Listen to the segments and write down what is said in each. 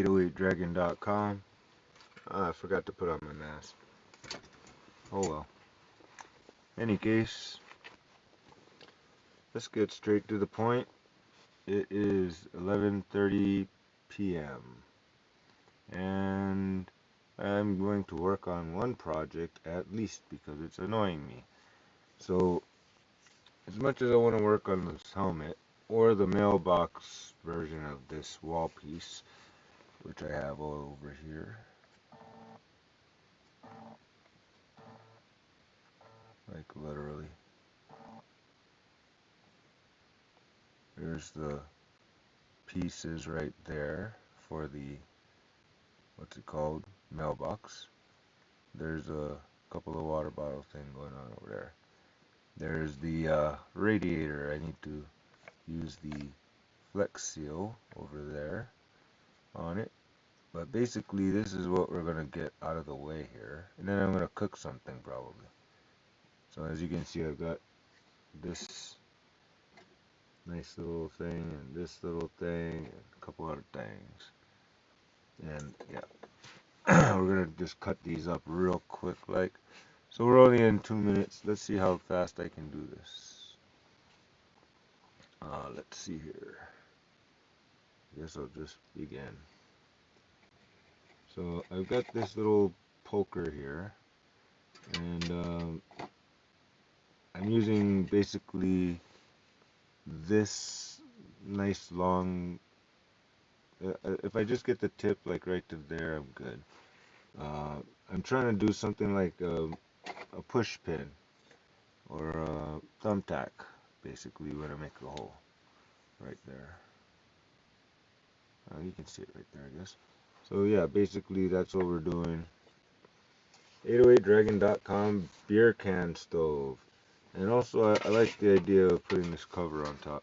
808dragon.com. I forgot to put on my mask. Oh well. Any case, let's get straight to the point. It is 11:30 p.m. and I'm going to work on one project at least because it's annoying me. So, as much as I want to work on this helmet or the mailbox version of this wall piece, which I have all over here, like literally, there's the pieces right there for the, what's it called, mailbox. There's a couple of water bottle thing going on over there. There's the radiator. I need to use the Flex Seal over there on it. But basically this is what we're going to get out of the way here. And then I'm going to cook something probably. So as you can see, I've got this nice little thing and this little thing and a couple other things. And yeah, we're going to just cut these up real quick like. So we're only in 2 minutes. Let's see how fast I can do this. Let's see here. I guess I'll just begin. So I've got this little poker here, and I'm using basically this nice long, if I just get the tip like right to there, I'm good. I'm trying to do something like a push pin or a thumbtack, basically, when I make a hole right there. You can see it right there, I guess. So yeah, basically that's what we're doing. 808dragon.com beer can stove. And also I like the idea of putting this cover on top,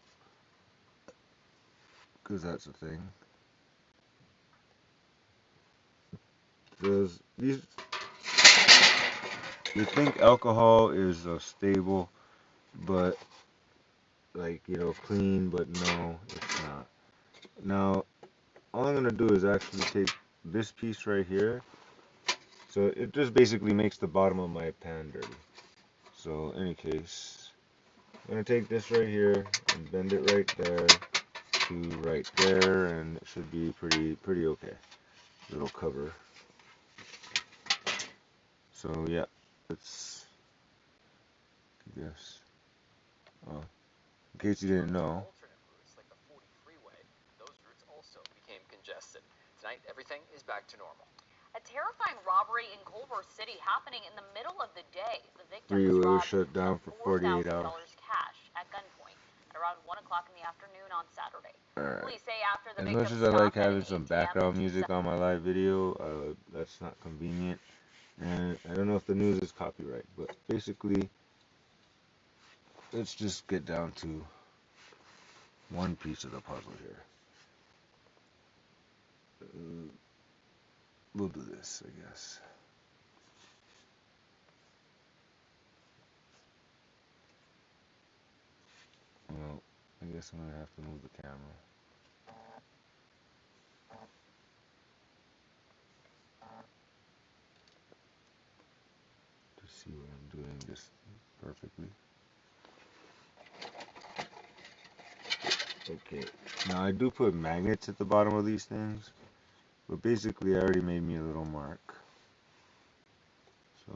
because that's a thing. Because these, you think alcohol is stable, but like, you know, clean, but no, it's not. Now, all I'm going to do is actually take this piece right here. So it just basically makes the bottom of my pan dirty. So in any case, I'm going to take this right here and bend it right there to right there, and it should be pretty okay. Little cover. So yeah, let's, I guess. In case you didn't know. Like the 40 freeway, those routes also became congested. Tonight, everything is back to normal. A terrifying robbery in Culver City happening in the middle of the day. The victim Freeway was was robbed shut down of for 48 $4,000 hours. cash at gunpoint at around 1 o'clock in the afternoon on Saturday. Alright. Police say after the As victim much as I like stopped at having an some ATM background to music on my live video, that's not convenient. And I don't know if the news is copyright, but basically, let's just get down to one piece of the puzzle here. We'll do this, I guess. Well, I guess I'm gonna have to move the camera to see what I'm doing this perfectly. Okay, now I do put magnets at the bottom of these things, but basically I already made me a little mark. So,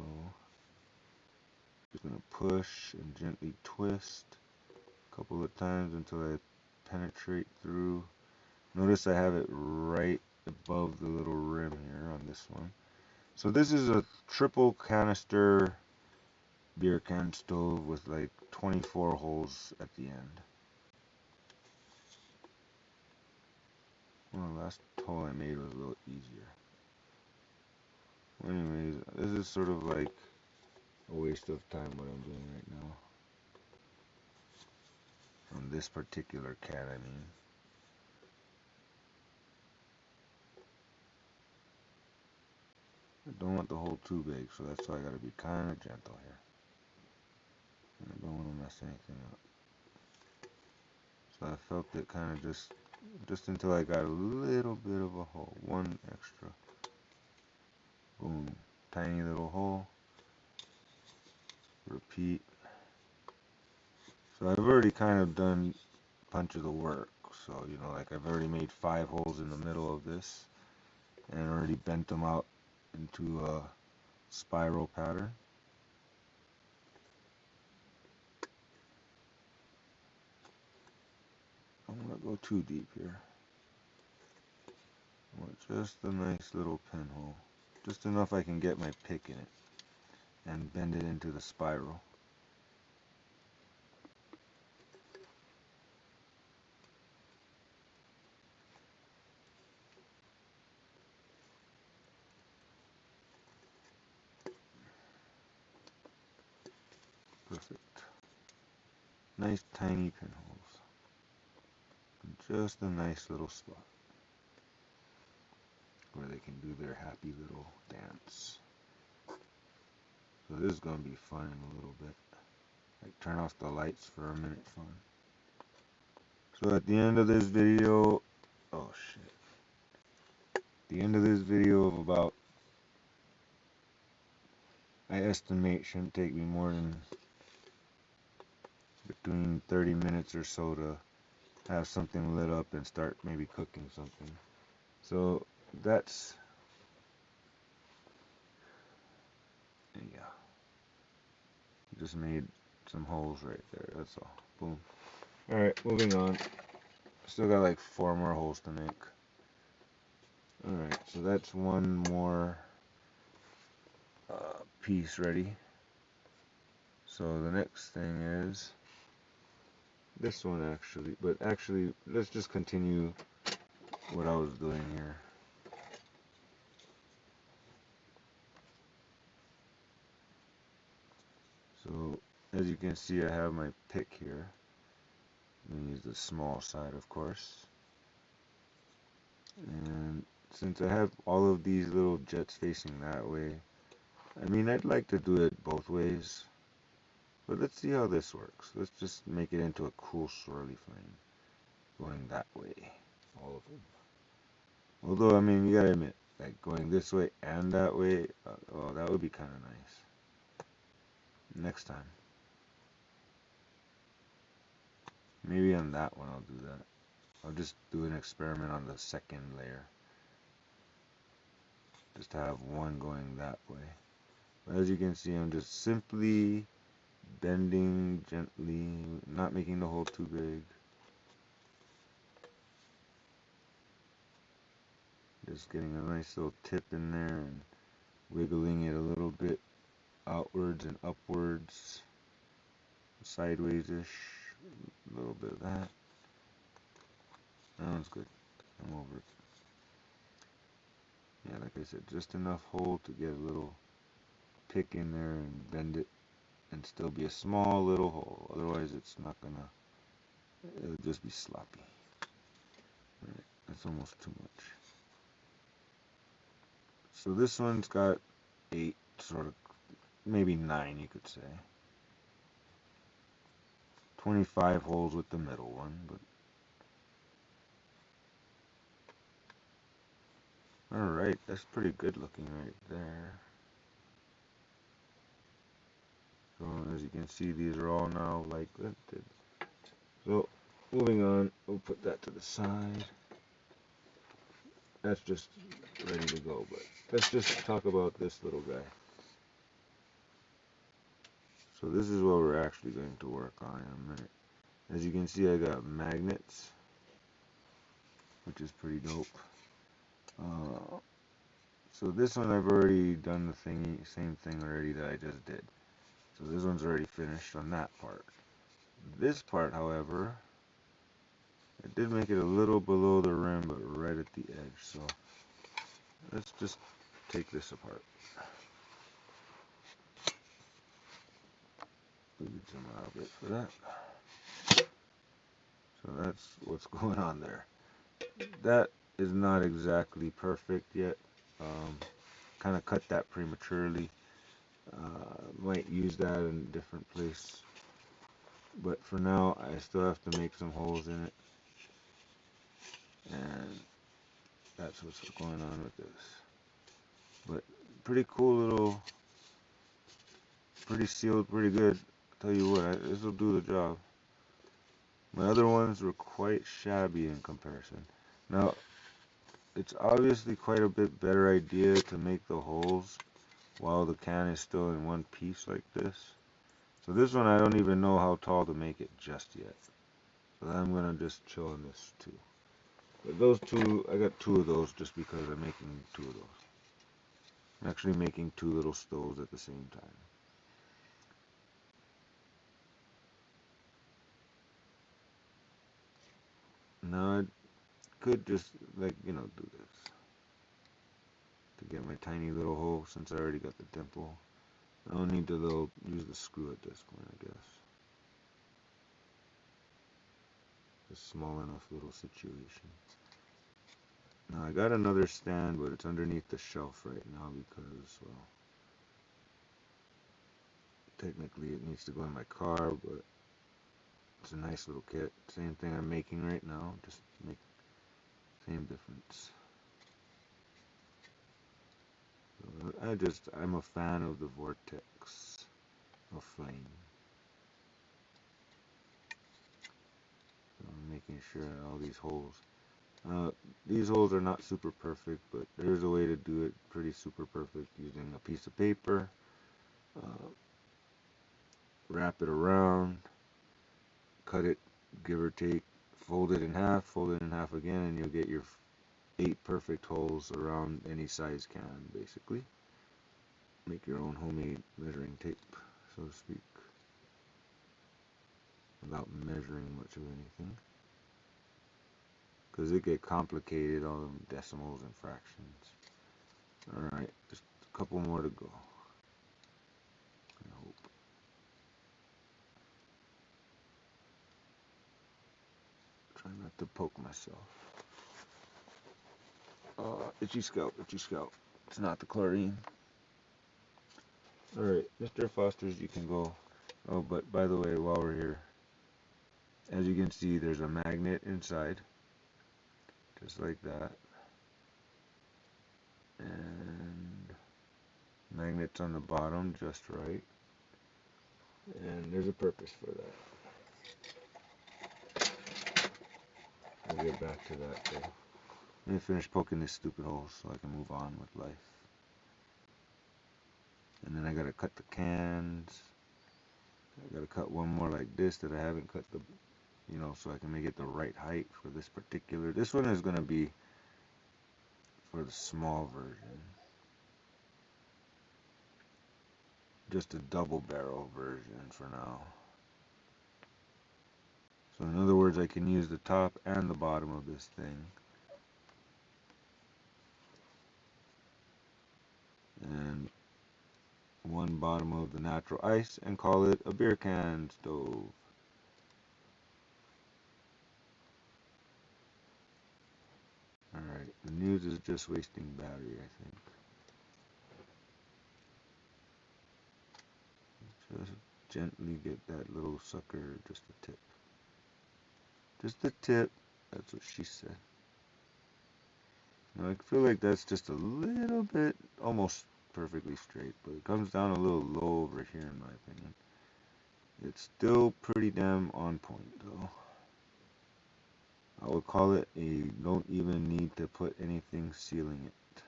just gonna push and gently twist a couple of times until I penetrate through. Notice I have it right above the little rim here on this one. So this is a triple canister beer can stove with like 24 holes at the end. Well, the last hole I made was a little easier. Anyways, this is sort of like a waste of time what I'm doing right now. On this particular can, I mean. I don't want the hole too big, so that's why I gotta be kind of gentle here. I don't want to mess anything up. So I felt it kind of just just until I got a little bit of a hole, one extra. Boom, tiny little hole. Repeat. So I've already kind of done a bunch of the work. So, you know, like I've already made 5 holes in the middle of this and already bent them out into a spiral pattern. I don't want to go too deep here. I want just a nice little pinhole. Just enough I can get my pick in it and bend it into the spiral. Perfect. Nice tiny pinholes. Just a nice little spot where they can do their happy little dance. So this is going to be fun in a little bit. Like turn off the lights for a minute fun. So at the end of this video, oh shit. The end of this video of about, I estimate shouldn't take me more than between 30 minutes or so to have something lit up and start maybe cooking something. So that's, yeah, just made some holes right there, that's all. Boom. Alright, moving on. Still got like 4 more holes to make. Alright, so that's one more piece ready. So the next thing is this one actually, but actually let's just continue what I was doing here. So as you can see, I have my pick here. I'm going to use the small side, of course. And since I have all of these little jets facing that way, I mean, I'd like to do it both ways. But let's see how this works. Let's just make it into a cool swirly flame going that way. All of them. Although, I mean, you gotta admit, like going this way and that way, oh, that would be kind of nice. Next time. Maybe on that one I'll do that. I'll just do an experiment on the second layer. Just to have one going that way. But as you can see, I'm just simply bending gently, not making the hole too big. Just getting a nice little tip in there and wiggling it a little bit outwards and upwards, sideways-ish, a little bit of that. That one's good. I'm over it. Yeah, like I said, just enough hole to get a little pick in there and bend it and still be a small little hole. Otherwise, it's not gonna, it'll just be sloppy. Right, that's almost too much. So this one's got 8, sort of, maybe 9 you could say. 25 holes with the middle one, but alright, that's pretty good looking right there. So as you can see, these are all now like lifted. So moving on, we'll put that to the side. That's just ready to go, but let's just talk about this little guy. So this is what we're actually going to work on in a minute. As you can see, I got magnets, which is pretty dope. So this one I've already done the same thing already that I just did. So this one's already finished on that part. This part, however, I did make it a little below the rim, but right at the edge. So let's just take this apart. We can zoom out a bit for that. So that's what's going on there. That is not exactly perfect yet. Kind of cut that prematurely. Might use that in a different place. But for now, I still have to make some holes in it. And that's what's going on with this. But pretty cool little, pretty sealed, pretty good. Tell you what, this will do the job. My other ones were quite shabby in comparison. Now, it's obviously quite a bit better idea to make the holes while the can is still in one piece like this. So this one I don't even know how tall to make it just yet. So I'm gonna just chill on this too. But those two, I got two of those just because I'm making two of those. I'm actually making two little stoves at the same time. Now I could just do this to get my tiny little hole since I already got the dimple. I don't need to use the screw at this point, I guess. A small enough little situation. Now I got another stand, but it's underneath the shelf right now because, well, technically it needs to go in my car, but it's a nice little kit. Same thing I'm making right now, just make same difference. I'm a fan of the vortex of flame. So I'm making sure that all these holes. These holes are not super perfect, but there's a way to do it pretty super perfect using a piece of paper. Wrap it around, cut it, give or take, fold it in half again, and you'll get your 8 perfect holes around any size can, basically. Make your own homemade measuring tape, so to speak, without measuring much of anything. Because it get complicated, all the decimals and fractions. Alright, just a couple more to go. I hope. Try not to poke myself. Itchy scalp, itchy scalp. It's not the chlorine. Alright, Mr. Foster's, you can go. Oh, but by the way, while we're here, as you can see, there's a magnet inside. Just like that. And magnets on the bottom, just right. And there's a purpose for that. We'll get back to that though. Let me finish poking this stupid hole so I can move on with life. And then I gotta cut the cans. I gotta cut one more like this that I haven't cut so I can make it the right height for this particular. This one is gonna be for the small version. Just a double barrel version for now. So in other words, I can use the top and the bottom of this thing. And one bottom of the natural ice and call it a beer can stove. Alright, the news is just wasting battery, I think. Just gently get that little sucker, just a tip. Just a tip, that's what she said. Now I feel like that's just a little bit, almost perfectly straight, but it comes down a little low over here in my opinion. It's still pretty damn on point though. I would call it a don't even need to put anything sealing it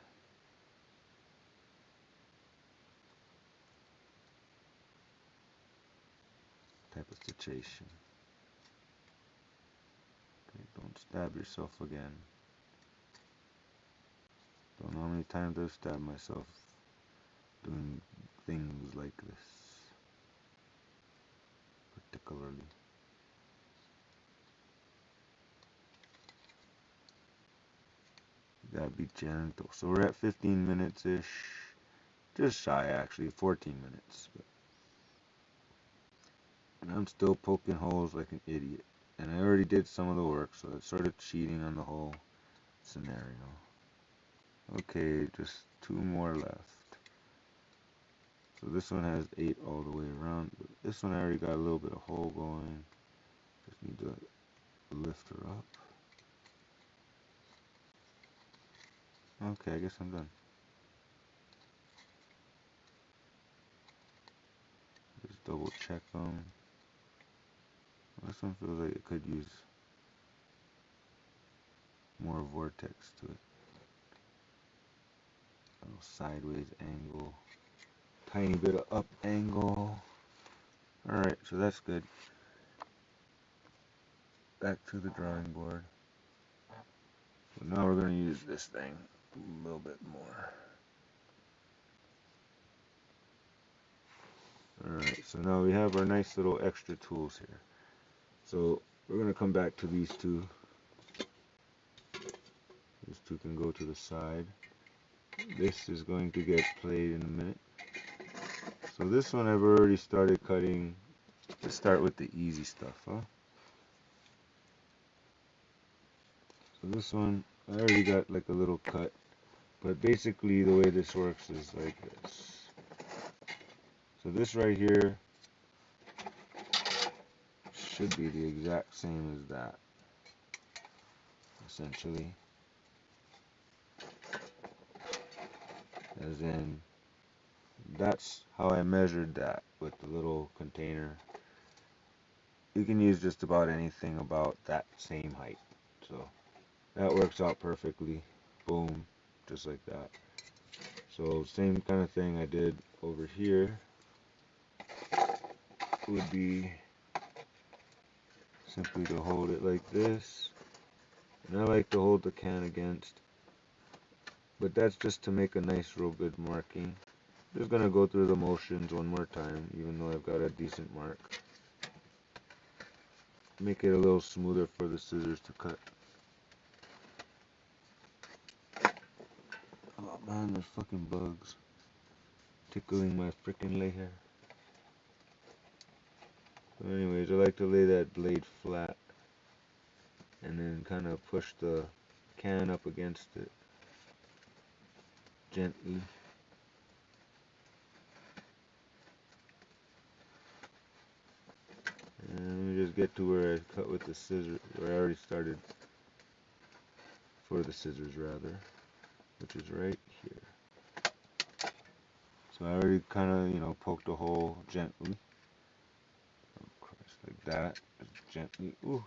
type of situation. Okay, don't stab yourself again. Don't know how many times I've stabbed myself doing things like this, particularly. You gotta be gentle. So we're at 15 minutes-ish. Just shy, actually. 14 minutes. But and I'm still poking holes like an idiot. And I already did some of the work, so it's sort of cheating on the whole scenario. Okay, just 2 more left. So this one has 8 all the way around. But this one I already got a little bit of hole going. Just need to lift her up. Okay, I guess I'm done. Just double check them. This one feels like it could use more vortex to it. A little sideways angle. Tiny bit of up angle. Alright, so that's good. Back to the drawing board. So now we're going to use this thing a little bit more. Alright, so now we have our nice little extra tools here. So we're going to come back to these two. These two can go to the side. This is going to get played in a minute. So this one I've already started cutting. Let's start with the easy stuff, huh? So this one, I already got like a little cut. But basically the way this works is like this. So this right here should be the exact same as that, essentially. As in, that's how I measured that with the little container. You can use just about anything about that same height. So that works out perfectly. Boom, just like that. So same kind of thing I did over here would be simply to hold it like this. And I like to hold the can against, but that's just to make a nice real good marking. Just gonna go through the motions one more time, even though I've got a decent mark. Make it a little smoother for the scissors to cut. Oh man, there's fucking bugs tickling my freaking lay hair. So anyways, I like to lay that blade flat and then kind of push the can up against it gently. And let me just get to where I cut with the scissors, where I already started for the scissors rather, which is right here. So I already kind of, poked a hole gently. Oh Christ, like that, just gently. Ooh.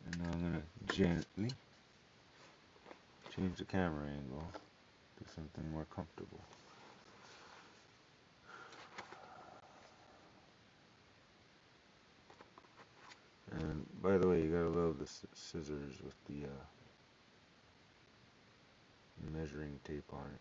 And now I'm gonna gently change the camera angle to something more comfortable. And by the way, you gotta love the scissors with the measuring tape on it.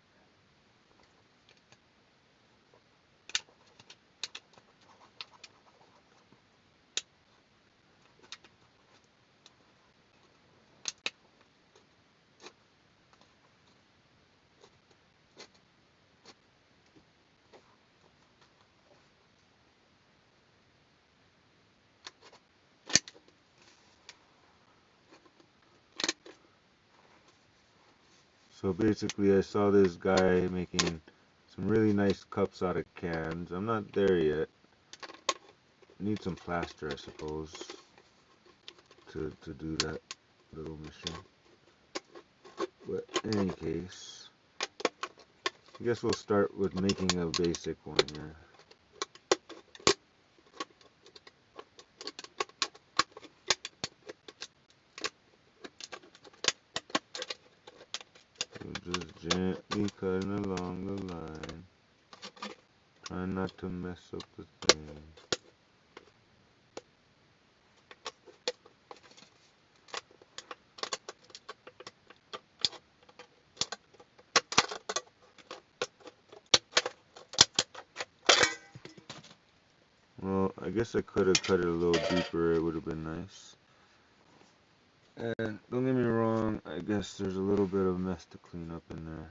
So basically I saw this guy making some really nice cups out of cans. I'm not there yet. Need some plaster, I suppose, to do that little mission. But in any case, I guess we'll start with making a basic one here. So just gently cutting along the line. Trying not to mess up the thing. Well, I guess I could have cut it a little deeper, it would have been nice. And don't get me wrong, I guess there's a little bit of mess to clean up in there.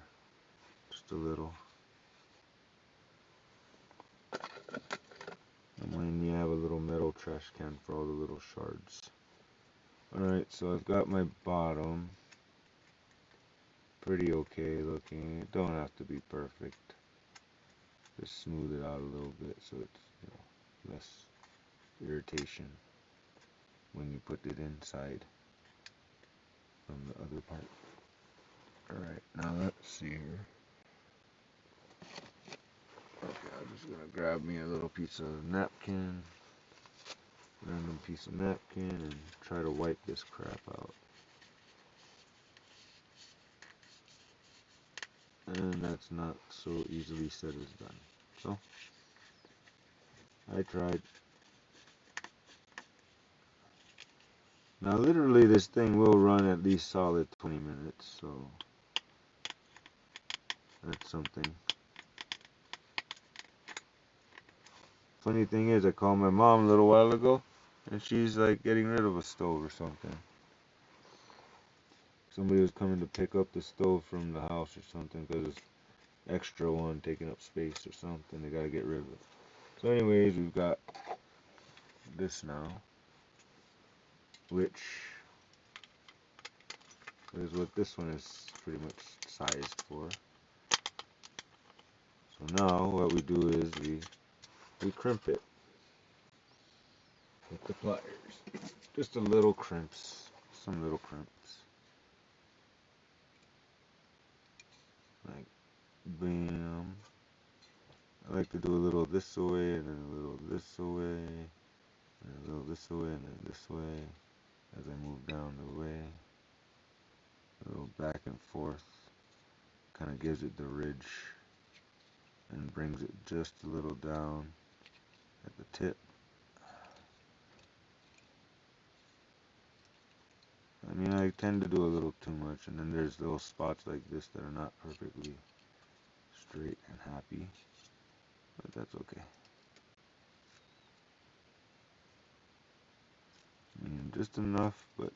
Just a little. And when you have a little metal trash can for all the little shards. Alright, so I've got my bottom. Pretty okay looking. It don't have to be perfect. Just smooth it out a little bit so it's less irritation when you put it inside. from the other part. Alright, now let's see here. Okay, I'm just gonna grab me a little piece of napkin, random piece of napkin, and try to wipe this crap out. And that's not so easily said as done. So, I tried. Now literally this thing will run at least solid 20 minutes, so that's something. Funny thing is, I called my mom a little while ago, and she's like getting rid of a stove or something. Somebody was coming to pick up the stove from the house or something because it's extra one taking up space or something. They gotta get rid of it. So anyways, we've got this now, which is what this one is pretty much sized for. So now what we do is we crimp it with the pliers. Just a little crimps, some little crimps. Like, bam. I like to do a little this way and then a little this way, and a little this way and then this way as I move down the way. A little back and forth. Kind of gives it the ridge and brings it just a little down at the tip. I mean, I tend to do a little too much, and then there's little spots like this that are not perfectly straight and happy, but that's okay. I mean, just enough, but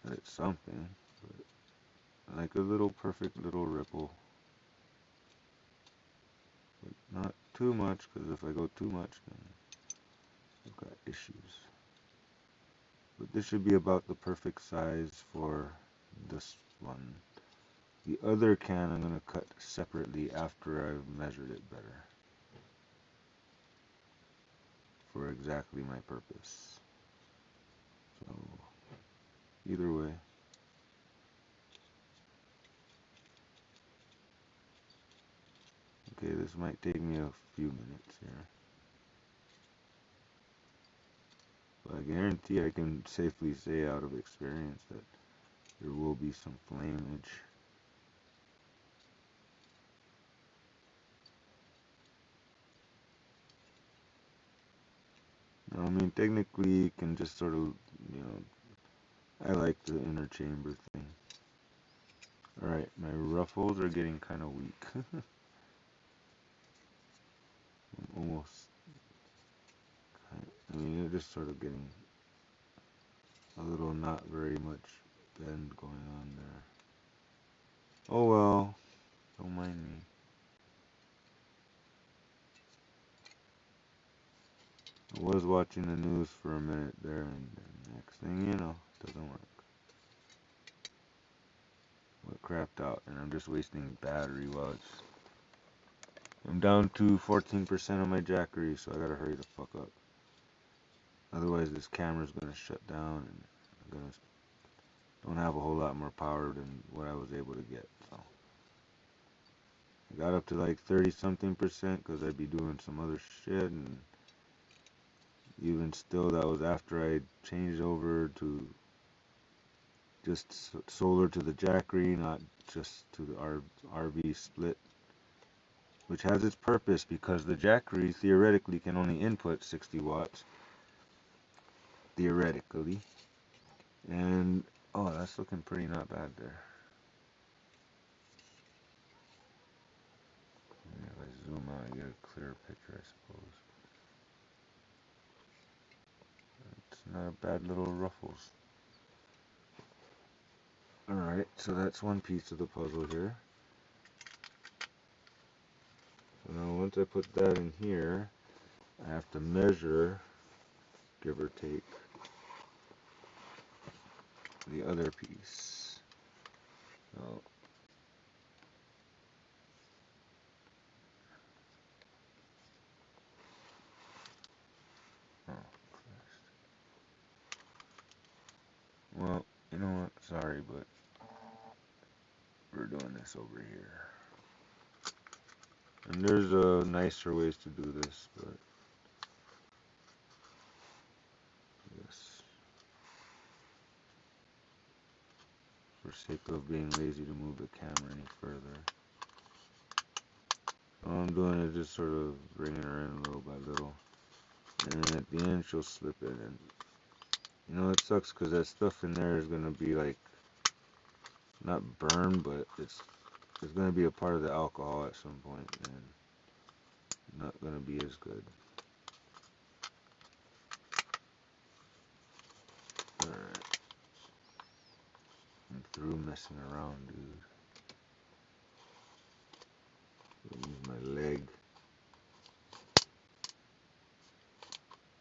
that it's something. But like a little perfect little ripple. But not too much, because if I go too much, then I've got issues. But this should be about the perfect size for this one. The other can I'm going to cut separately after I've measured it better. For exactly my purpose. So, either way. Okay, this might take me a few minutes here. But I guarantee I can safely say out of experience that there will be some flameage. Now, I mean, technically you can just sort of, you know, I like the inner chamber thing. Alright, my ruffles are getting kind of weak. Almost. I mean, they're just sort of getting a little not very much bend going on there. Oh well, don't mind me. I was watching the news for a minute there, and the next thing you know, it doesn't work. What crapped out, and I'm just wasting battery while it's... I'm down to 14% of my Jackery, so I gotta hurry the fuck up. Otherwise, this camera's gonna shut down, and I'm gonna don't have a whole lot more power than what I was able to get. So I got up to like 30-something% because I'd be doing some other shit, and even still, that was after I changed over to just solar to the Jackery, not just to the RV split, which has its purpose because the Jackery theoretically can only input 60 watts, theoretically, and oh, that's looking pretty not bad there. If I zoom out, I get a clearer picture, I suppose. It's not a bad little ruffles. Alright, so that's one piece of the puzzle here. So now once I put that in here, I have to measure, give or take, the other piece. So, oh, well, you know what? but we're doing this over here. And there's nicer ways to do this, but yes, for sake of being lazy to move the camera any further. All I'm doing is just sort of bringing her in little by little. And then at the end, she'll slip it in. You know, it sucks because that stuff in there is going to be like, not burned, but it's going to be a part of the alcohol at some point, and not going to be as good. Alright. I'm through messing around, dude. Use my leg.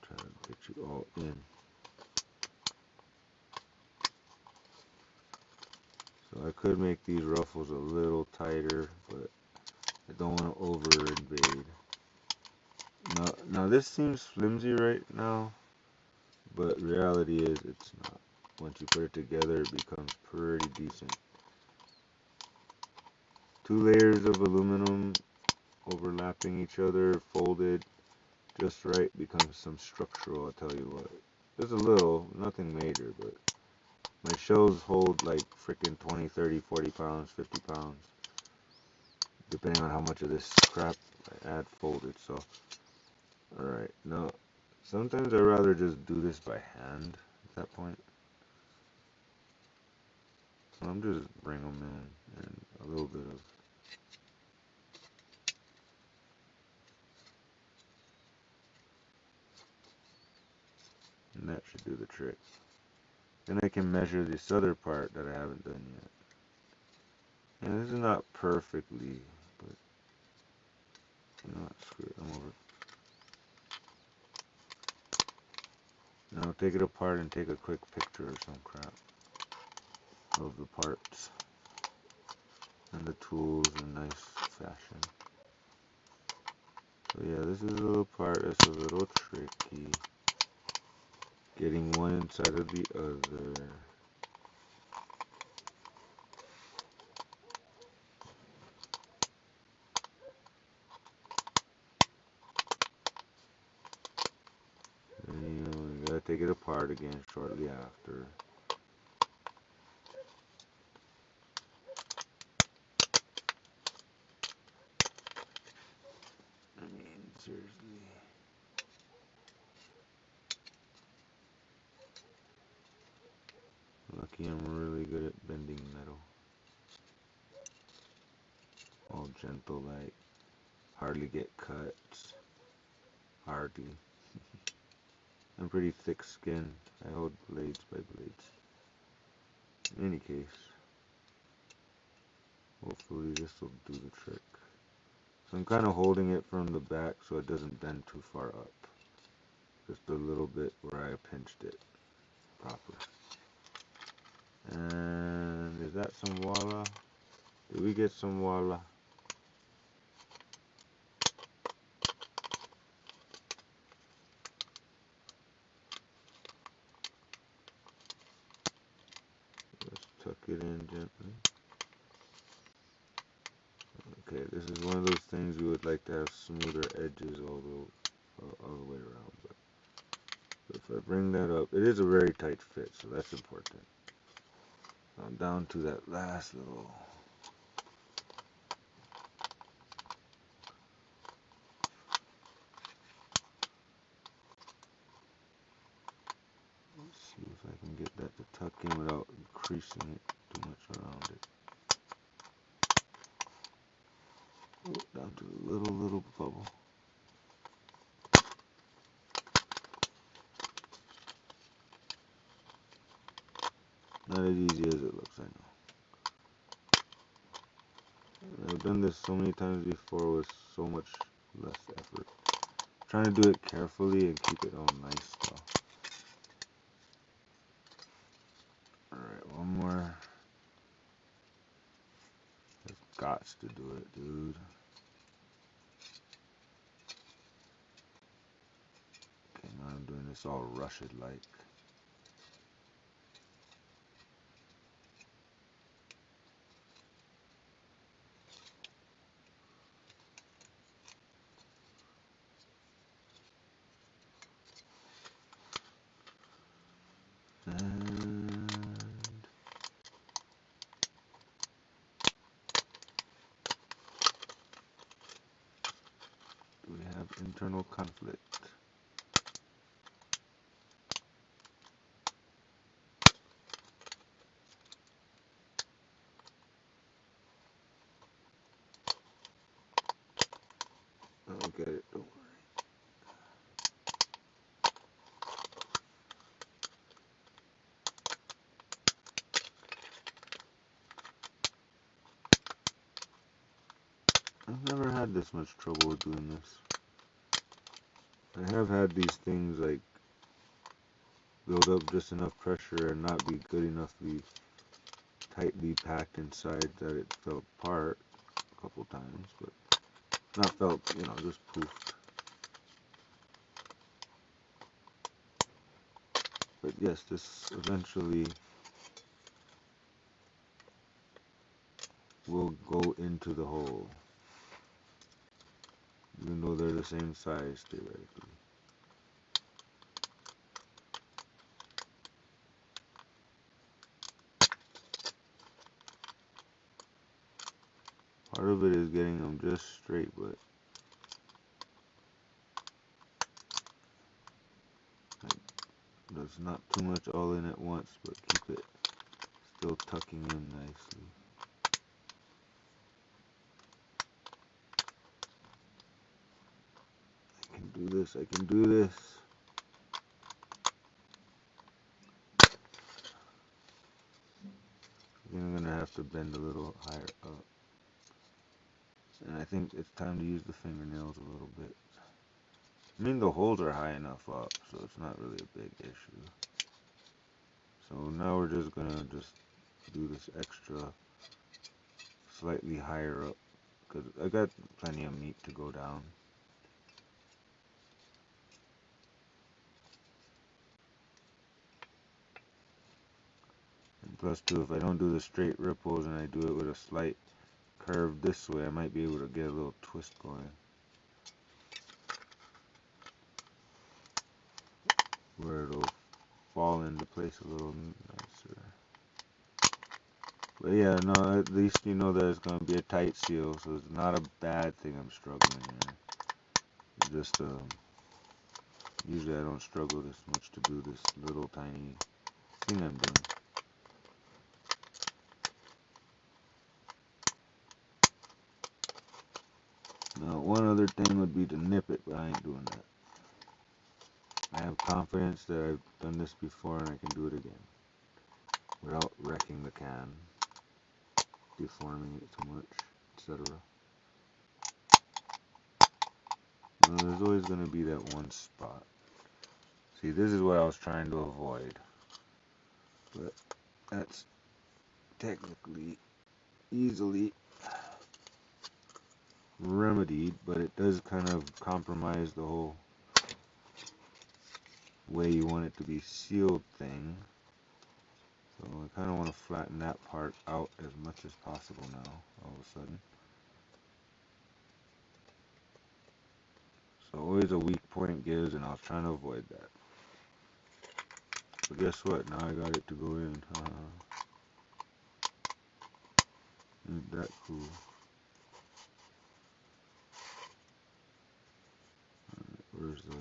Try to get you all in. So I could make these ruffles a little tighter, but I don't want to over invade. Now this seems flimsy right now, but reality is it's not. Once you put it together, it becomes pretty decent. 2 layers of aluminum overlapping each other, folded just right, becomes some structural, I'll tell you what. There's a little, nothing major, but my shells hold like freaking 20, 30, 40 pounds, 50 pounds, depending on how much of this crap I add folded. So, alright, now sometimes I'd rather just do this by hand at that point. So I'm just bring them in and a little bit of and that should do the trick. Then I can measure this other part that I haven't done yet. And this is not perfectly, but you know what, screw it, I'm over it. Now take it apart and take a quick picture or some crap of the parts and the tools in nice fashion. So yeah, this is a little part that's a little tricky. Getting one inside of the other. And you gotta take it apart again shortly after. I mean, seriously. Lucky I'm really good at bending metal. All gentle like. Hardly get cuts. Hardly. I'm pretty thick skinned. I hold blades by blades. In any case, hopefully this will do the trick. So I'm kind of holding it from the back so it doesn't bend too far up. Just a little bit where I pinched it properly. And is that some voila? Did we get some voila? Let's tuck it in gently. Okay, this is one of those things we would like to have smoother edges all the way around. But if I bring that up, it is a very tight fit, so that's important. I'm down to that last little. Let's see if I can get that to tuck in without creasing it too much around it. Oh, down to a little bubble. Not as easy as it looks, I know. I've done this so many times before with so much less effort. I'm trying to do it carefully and keep it all nice though. Alright, one more. I've got to do it, dude. Okay, now I'm doing this all rushed like. conflict. I'll get it, don't worry. I've never had this much trouble with doing this. I have had these things like build up just enough pressure and not be good enough to be tightly packed inside that it fell apart a couple times, but not felt, just poofed. But yes, this eventually will go into the hole, even though they're the same size theoretically. Part of it is getting them just straight, but there's not too much all in at once, but keep it still tucking in nicely. I can do this, I can do this. I'm gonna have to bend a little higher up. And I think it's time to use the fingernails a little bit. I mean, the holes are high enough up, so it's not really a big issue. So now we're just gonna do this extra slightly higher up, because I got plenty of meat to go down. And plus too, if I don't do the straight ripples and I do it with a slight curve this way, I might be able to get a little twist going, where it'll fall into place a little nicer. But yeah, no, at least you know that it's going to be a tight seal, so it's not a bad thing I'm struggling here. It's just, usually I don't struggle this much to do this little tiny thing I'm doing. Now, one other thing would be to nip it, but I ain't doing that. I have confidence that I've done this before and I can do it again without wrecking the can, deforming it too much, etc. There's always going to be that one spot. See, this is what I was trying to avoid, but that's technically easily remedied, but it does kind of compromise the whole way you want it to be sealed thing. So I kind of want to flatten that part out as much as possible now, all of a sudden. So always a weak point gives, and I was trying to avoid that. But guess what? Now I got it to go in. Ain't that cool? Alright, where's the...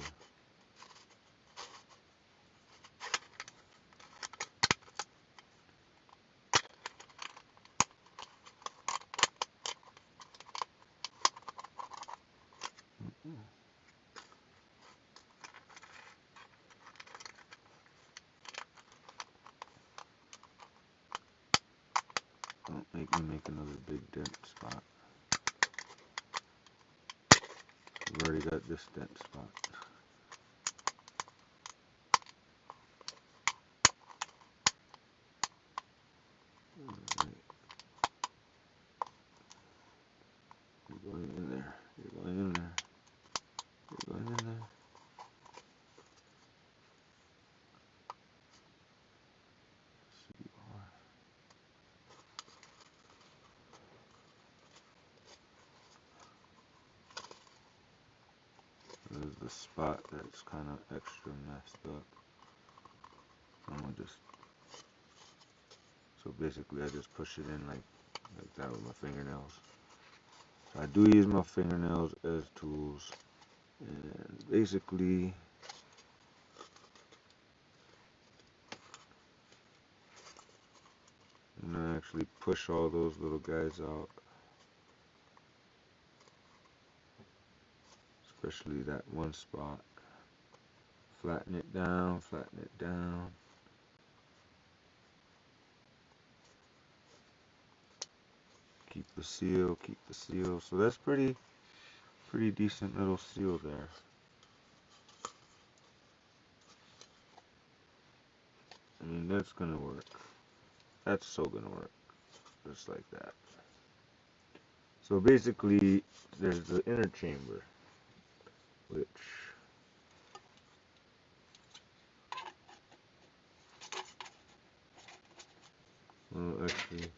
Don't make me make another big dent spot. We've already got this dent spot. Alright. You're going in there. You're going in there. You're going in there. There's the spot that's kind of extra messed up. I'm gonna just... So basically I just push it in like that with my fingernails. So I do use my fingernails as tools. And basically, I'm gonna actually push all those little guys out, especially that one spot. Flatten it down, flatten it down. Keep the seal, keep the seal. So that's pretty decent little seal there. I mean, that's gonna work. That's so gonna work. Just like that. So basically, there's the inner chamber, which, well, actually,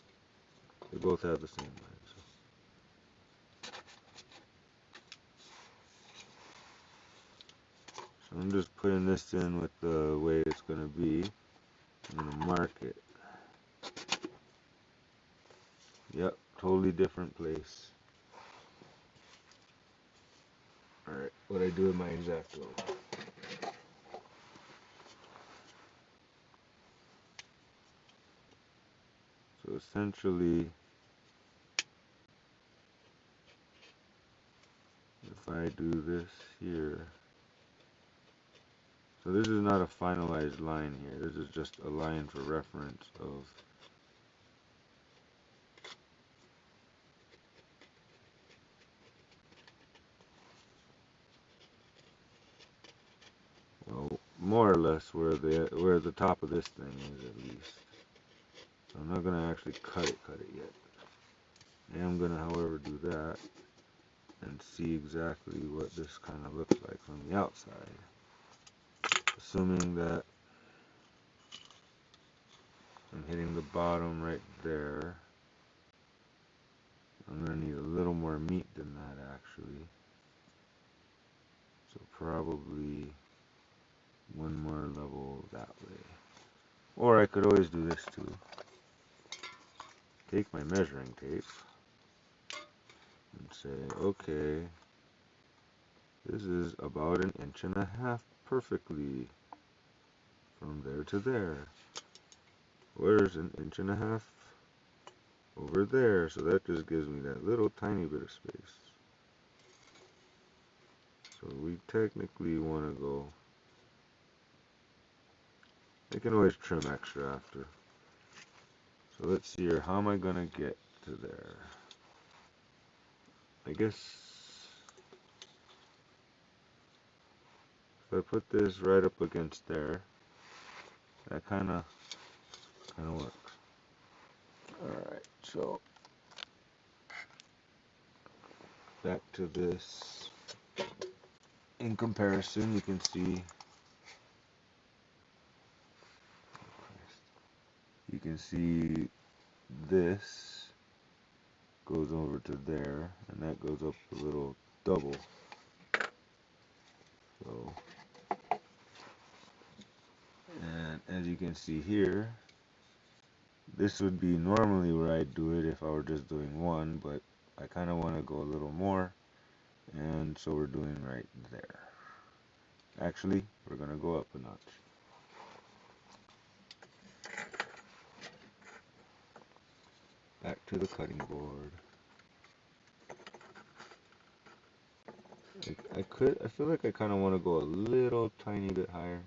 they both have the same line. So I'm just putting this in with the way it's gonna be. I'm gonna mark it. Yep, totally different place. Alright, what I do with my X-Acto. So essentially, if I do this here, so this is not a finalized line here, this is just a line for reference of well, more or less where the top of this thing is at least. So I'm not gonna actually cut it yet. I am gonna, however, do that and see exactly what this kind of looks like from the outside. Assuming that I'm hitting the bottom right there. I'm gonna need a little more meat than that actually. So probably one more level that way. Or I could always do this too. Take my measuring tape and say, okay, this is about 1.5 inches perfectly from there to there. Where's 1.5 inches? Over there. So that just gives me that little tiny bit of space. So we technically want to go, I can always trim extra after. So let's see here, how am I gonna get to there? I guess if I put this right up against there, that kinda works. Alright, so back to this. In comparison, you can see this goes over to there, and that goes up a little double. So, and as you can see here, this would be normally where I'd do it if I were just doing one, but I kind of want to go a little more, and so we're doing right there. Actually, we're going to go up a notch. Back to the cutting board. I feel like I kind of want to go a little tiny bit higher.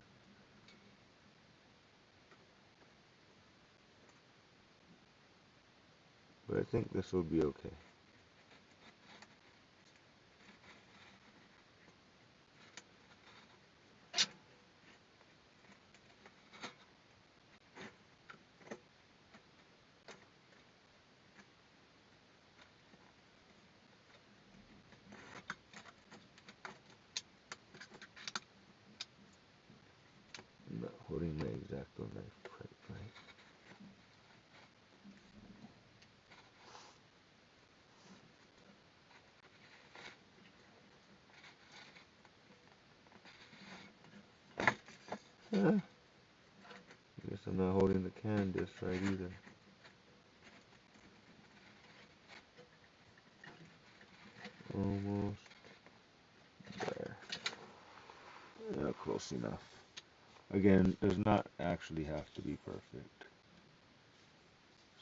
But I think this will be okay. I'm not holding my X-Acto knife quite right. I guess I'm not holding the can just right either. Almost there. close enough. Again, does not actually have to be perfect.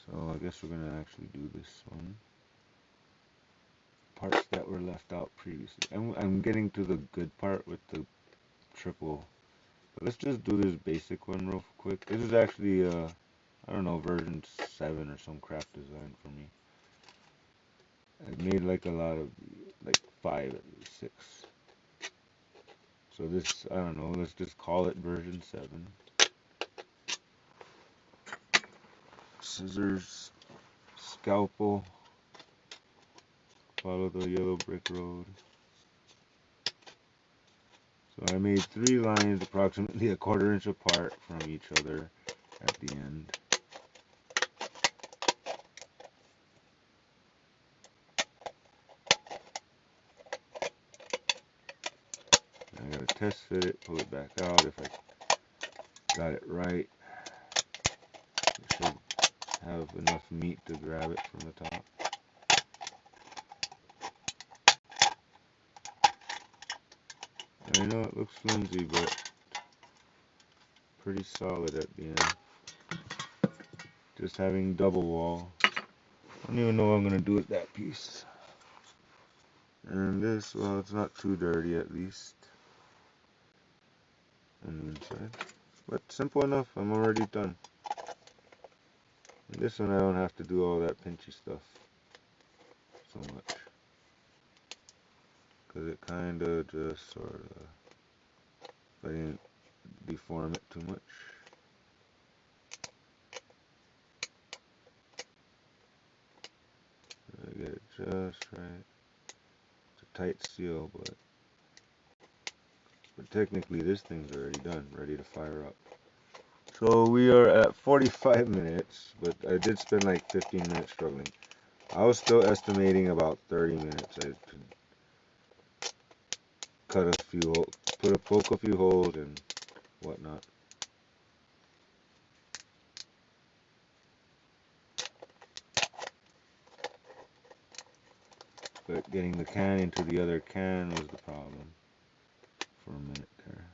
So I guess we're gonna actually do this one. Parts that were left out previously. I'm getting to the good part with the triple. But let's just do this basic one real quick. This is actually I don't know, version 7 or some crap design for me. I made like a lot of, like 5 at least, 6. So this, I don't know, let's just call it version 7. Scissors, scalpel, follow the yellow brick road. So I made 3 lines approximately a 1/4 inch apart from each other at the end. I gotta test fit it, pull it back out if I got it right. It should have enough meat to grab it from the top. I know it looks flimsy, but pretty solid at the end. Just having double wall. I don't even know what I'm gonna do with that piece. And this, well, it's not too dirty at least on the inside. But simple enough, I'm already done. And this one I don't have to do all that pinchy stuff so much. Because it kinda just sorta, I didn't deform it too much. I get it just right. It's a tight seal, but technically this thing's already done, ready to fire up. So we are at 45 minutes, but I did spend like 15 minutes struggling. I was still estimating about 30 minutes. I could cut a few, poke a few holes and whatnot. But getting the can into the other can was the problem for a minute there.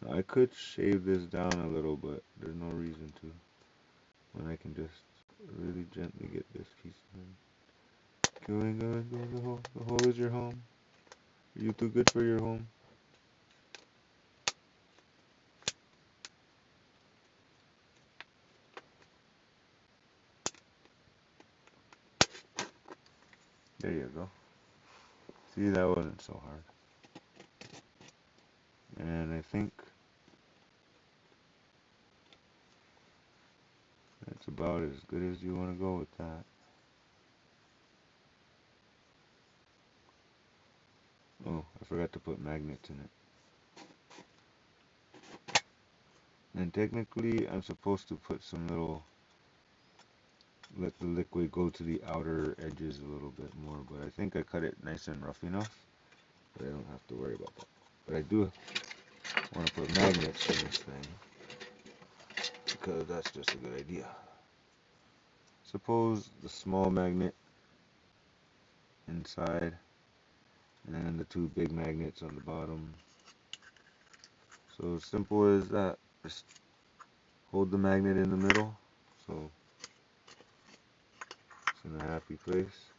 Now, I could shave this down a little, but there's no reason to when I can just really gently get this piece in. Go in, go in, go in the hole. The hole is your home. Are you too good for your home? There you go. See, that wasn't so hard. And I think that's about as good as you want to go with that. Oh, I forgot to put magnets in it. And technically, I'm supposed to put some little, let the liquid go to the outer edges a little bit more, but I think I cut it nice and rough enough, but I don't have to worry about that. But I do want to put magnets in this thing, because that's just a good idea. Suppose the small magnet inside, and the 2 big magnets on the bottom. So simple as that. Just hold the magnet in the middle, so it's in a happy place,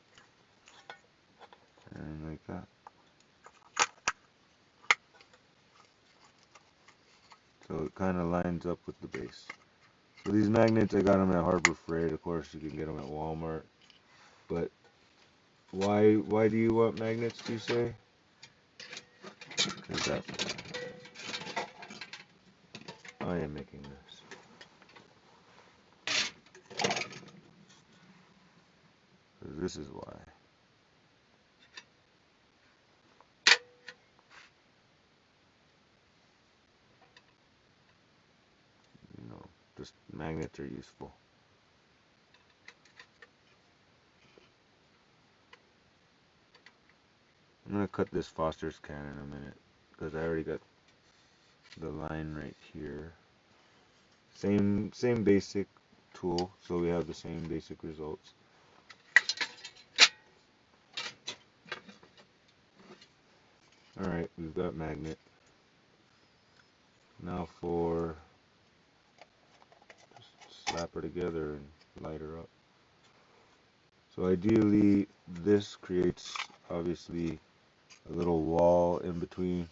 and like that. So it kind of lines up with the base. So these magnets, I got them at Harbor Freight. Of course, you can get them at Walmart. But why do you want magnets, do you say? Because that's why I am making this. Because this is why. You know, just magnets are useful. I'm going to cut this Foster's can in a minute. Because I already got the line right here. Same basic tool, so we have the same basic results. Alright, we've got magnet. Now for just slap her together and light her up. So ideally, this creates obviously a little wall in between,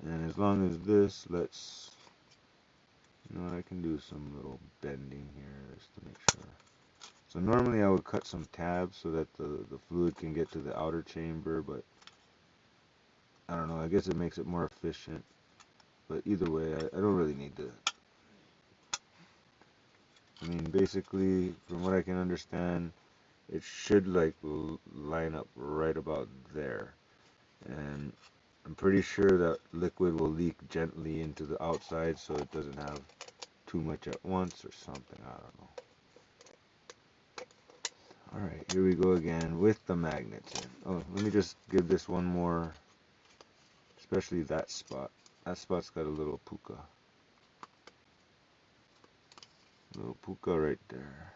and as long as this lets, you know, I can do some little bending here just to make sure. So normally I would cut some tabs so that the fluid can get to the outer chamber, but I don't know, I guess it makes it more efficient. But either way, I don't really need to. I mean, basically, from what I can understand, it should like line up right about there. And I'm pretty sure that liquid will leak gently into the outside so it doesn't have too much at once or something. I don't know. Alright, here we go again with the magnets in. Oh, let me just give this one more, especially that spot. That spot's got a little puka. Little puka right there.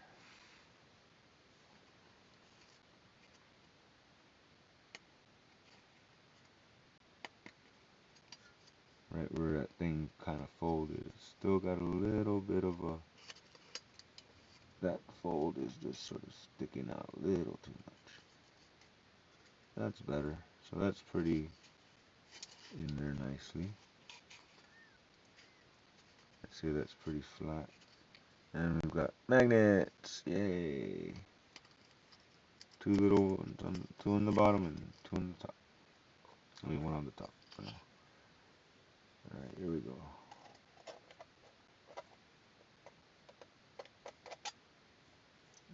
Right where that thing kind of folded. It's still got a little bit of a, that fold is just sort of sticking out a little too much. That's better. So that's pretty in there nicely. I'd say that's pretty flat. And we've got magnets. Yay. Two little ones, two on the bottom and two on the top. I mean, one on the top for now. Alright, here we go.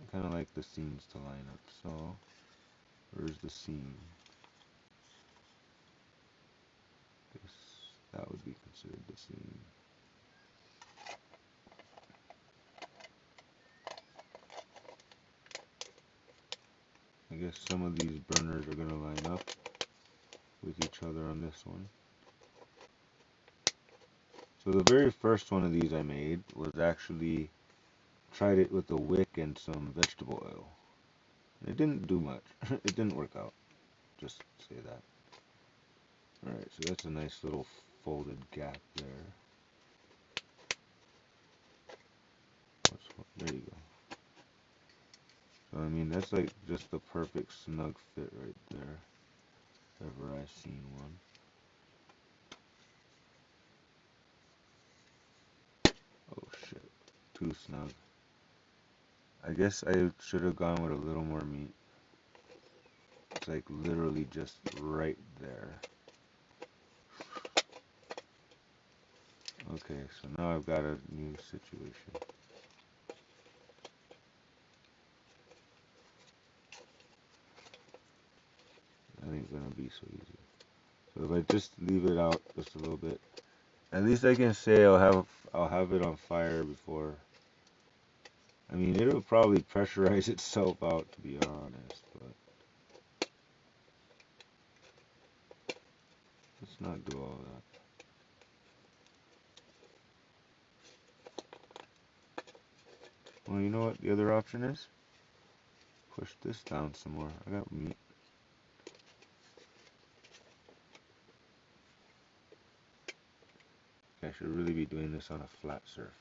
I kind of like the seams to line up. So, where's the seam? Guess that would be considered the seam. I guess some of these burners are going to line up with each other on this one. So the very first one of these I made was actually, tried it with a wick and some vegetable oil. It didn't do much. It didn't work out. Just say that. Alright, so that's a nice little folded gap there. There you go. So I mean, that's like just the perfect snug fit right there. If ever I've seen one. Oh shit, too snug. I guess I should have gone with a little more meat. It's like literally just right there. Okay, so now I've got a new situation. That ain't gonna be so easy. So if I just leave it out just a little bit, at least I can say I'll have it on fire before. I mean, it'll probably pressurize itself out, to be honest, but let's not do all that. Well, you know what the other option is? Push this down some more. I got meat. I should really be doing this on a flat surface.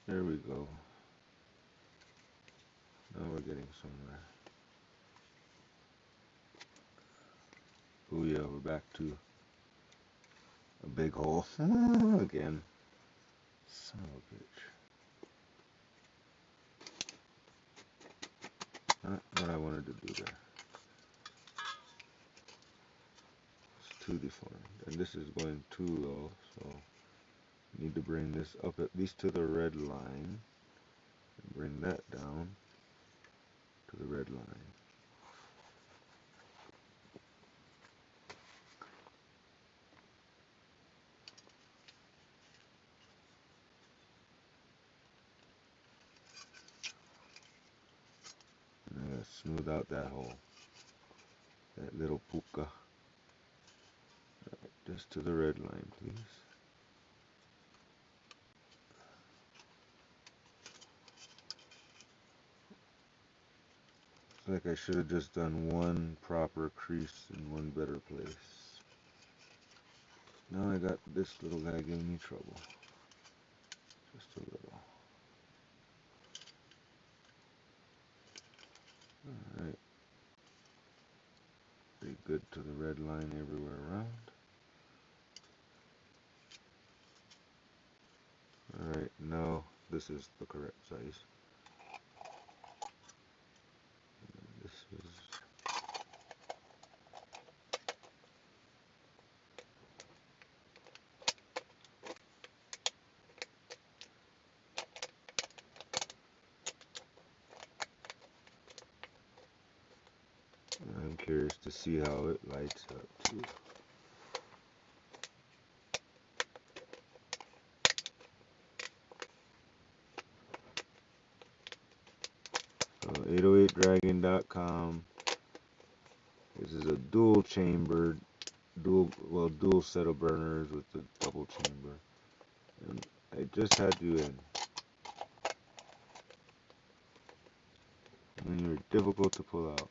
There we go. Now we're getting somewhere. Oh yeah, we're back to a big hole again. Son of a bitch. Not what I wanted to do there. It's too deformed. And this is going too low, so I need to bring this up at least to the red line. And bring that down to the red line. And I gotta smooth out that hole. That little puka. Right, just to the red line, please. feel like I should have just done one proper crease in one better place. Now I got this little guy giving me trouble. Just a little. Alright. Pretty good to the red line everywhere around. Alright, now this is the correct size. This is... I'm curious to see how it lights up too. So 808dragon.com. This is a dual chambered, dual set of burners with the double chamber. And I just had you in. And you're difficult to pull out.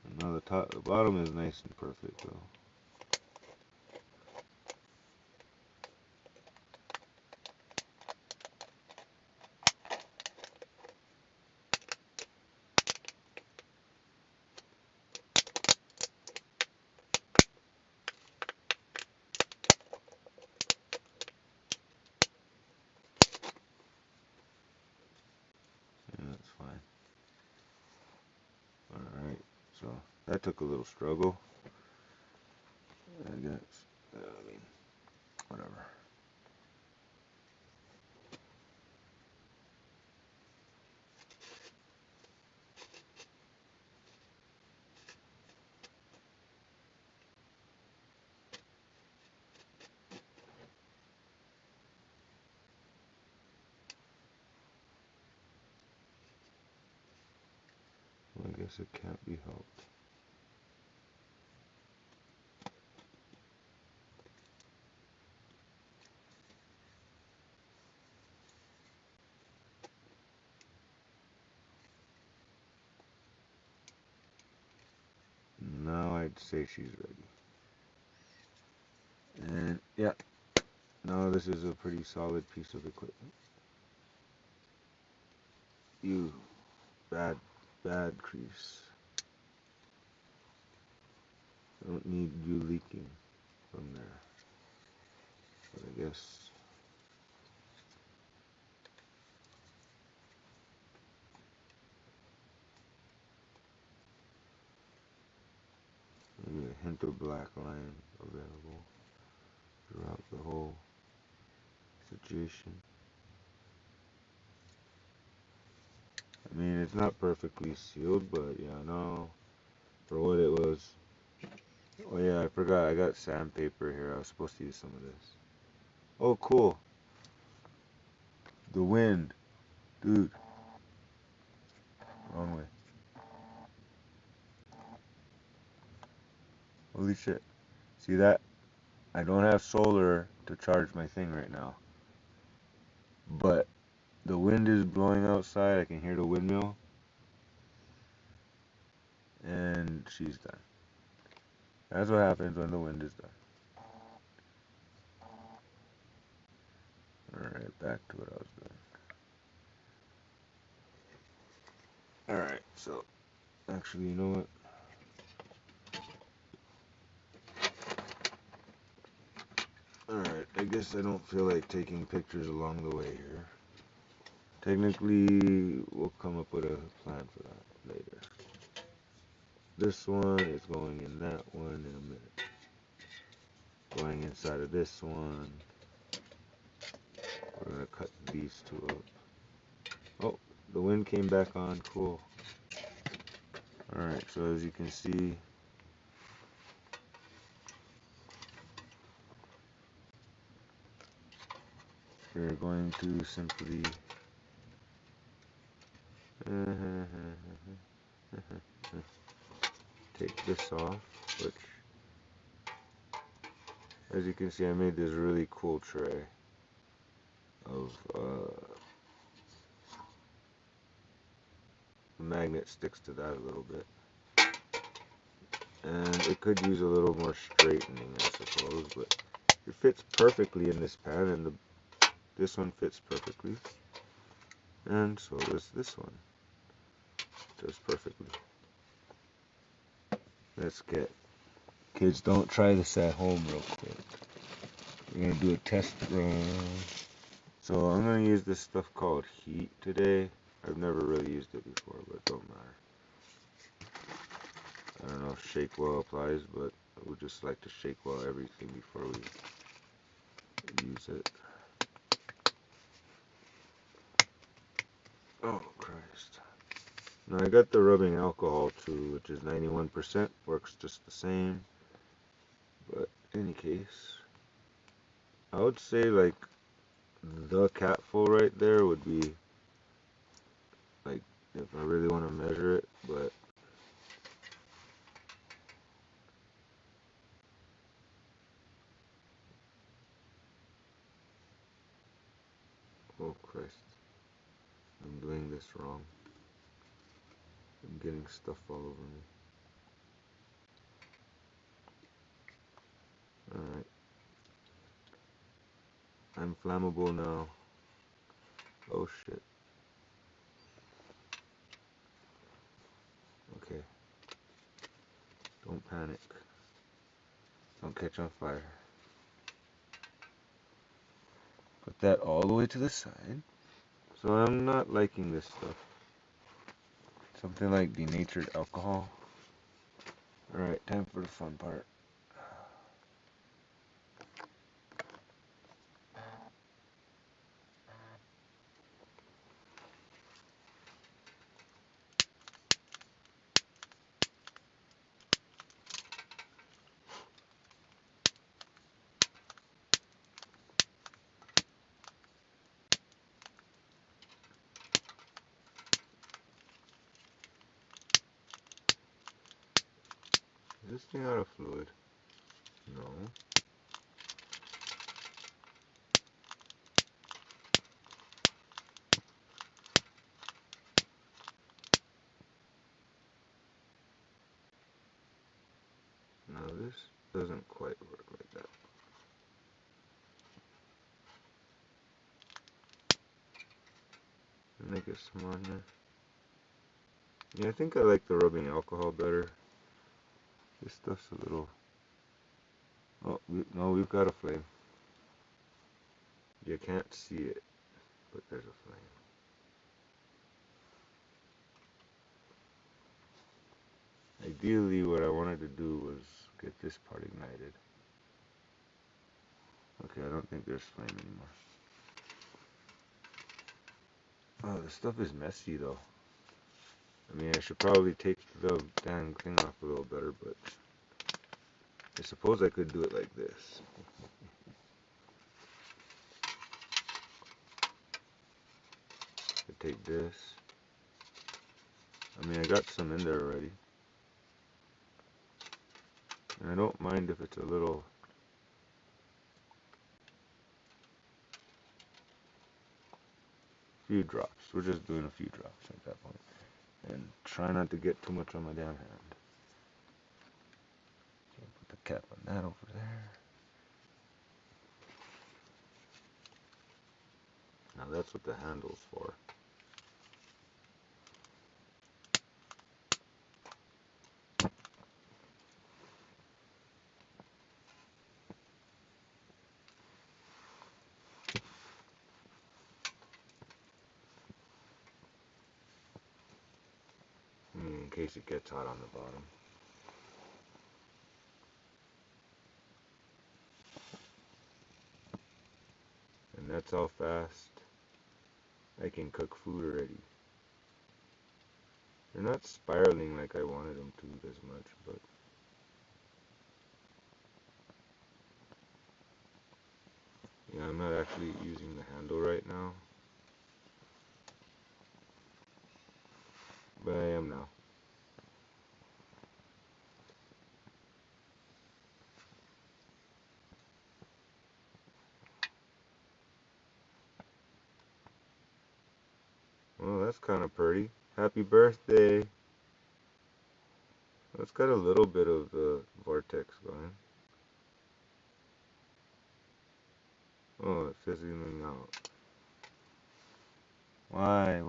And now the bottom is nice and perfect though. Yeah, that's fine. Alright, so that took a little struggle. I guess, I mean, whatever. Well, I guess it can't be helped. Now I'd say she's ready. And yeah, now this is a pretty solid piece of equipment. You bad crease. I don't need you leaking from there. But I guess maybe a hint of black line available throughout the whole situation. I mean, it's not perfectly sealed, but yeah, no, for what it was. Oh yeah, I forgot, I got sandpaper here. I was supposed to use some of this. Oh, cool. The wind. Dude. Wrong way. Holy shit. See that? I don't have solar to charge my thing right now. But the wind is blowing outside. I can hear the windmill. And she's done. That's what happens when the wind is done. Alright, back to what I was doing. Alright, so actually, you know what? Alright, I guess I don't feel like taking pictures along the way here. Technically, we'll come up with a plan for that later. This one is going in that one in a minute. Going inside of this one. We're gonna cut these two up. Oh, the wind came back on, cool. Alright, so as you can see, we're going to simply take this off, which, as you can see, I made this really cool tray of magnet sticks to that a little bit. And it could use a little more straightening, I suppose, but it fits perfectly in this pan, and this one fits perfectly. And so does this one. Does perfectly. Let's get... Kids, don't try this at home real quick. We're going to do a test run. So I'm going to use this stuff called heat today. I've never really used it before, but it don't matter. I don't know if shake well applies, but I would just like to shake well everything before we use it. Oh, Christ. Now I got the rubbing alcohol too, which is 91%, works just the same. But in any case, I would say like the capful right there would be like if I really want to measure it, but oh Christ, I'm doing this wrong. I'm getting stuff all over me. Alright. I'm flammable now. Oh shit. Okay. Don't panic. Don't catch on fire. Put that all the way to the side. So I'm not liking this stuff. Something like denatured alcohol. Alright, time for the fun part. Is this thing out of fluid? No. No, this doesn't quite work like that. Make it smaller. Yeah, I think I like the rubbing alcohol better. This stuff's a little... Oh, no, we've got a flame. You can't see it, but there's a flame. Ideally, what I wanted to do was get this part ignited. Okay, I don't think there's flame anymore. Oh, this stuff is messy, though. I mean, I should probably take the dang thing off a little better, but I suppose I could do it like this. I take this. I mean, I got some in there already. And I don't mind if it's a little... few drops. We're just doing a few drops at that point. And try not to get too much on my damn hand. Okay, put the cap on that over there. Now that's what the handle's for. In case it gets hot on the bottom. And that's how fast I can cook food already. They're not spiraling like I wanted them to as much, but yeah, I'm not actually using the handle right now, but I am now. Well, that's kind of pretty. Happy birthday. It's got a little bit of the vortex going. Oh, it's fizzling out. Why?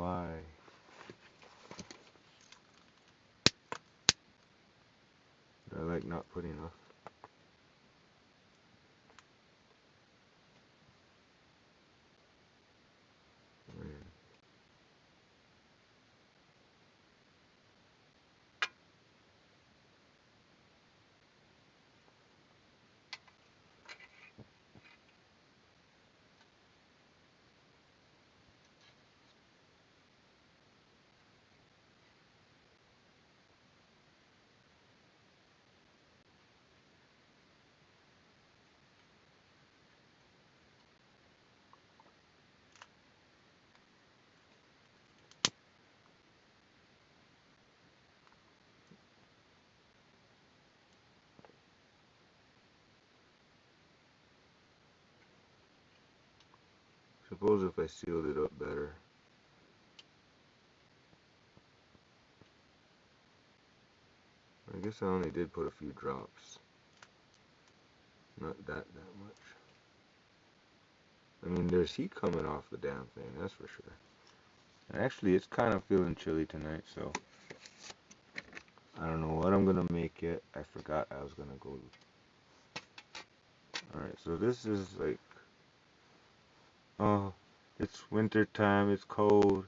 I like not putting enough. Suppose if I sealed it up better. I guess I only did put a few drops. Not that much. I mean, there's heat coming off the damn thing, that's for sure. And actually, it's kind of feeling chilly tonight, so I don't know what I'm gonna make yet. I forgot I was gonna go. Alright, so this is like, oh, it's winter time, it's cold.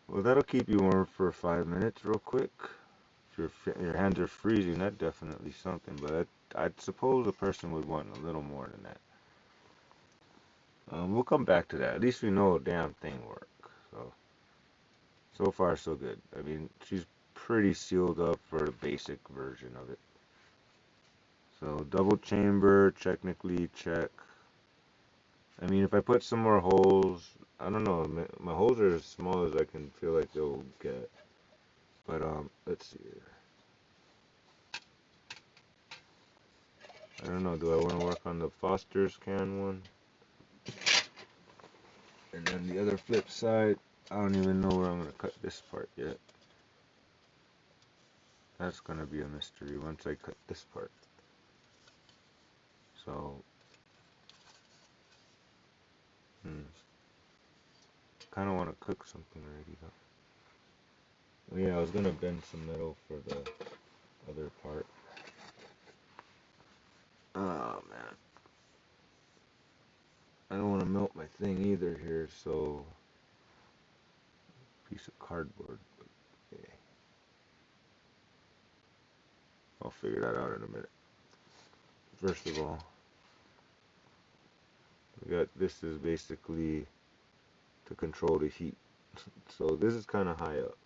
Well, that'll keep you warm for 5 minutes real quick. If your hands are freezing, that's definitely something, but I'd suppose a person would want a little more than that. We'll come back to that. At least we know a damn thing works. So far so good. I mean, she's pretty sealed up for the basic version of it. So double chamber, technically check. I mean, if I put some more holes, I don't know. My holes are as small as I can feel like they'll get. But let's see here. I don't know. Do I want to work on the Foster's can one? And then the other flip side, I don't even know where I'm gonna cut this part yet. That's gonna be a mystery once I cut this part. So, kind of want to cook something already though. Oh yeah, I was gonna bend some metal for the other part. Oh man, I don't want to melt my thing either here, so piece of cardboard. Okay. I'll figure that out in a minute. First of all, this is basically to control the heat. So this is kind of high up.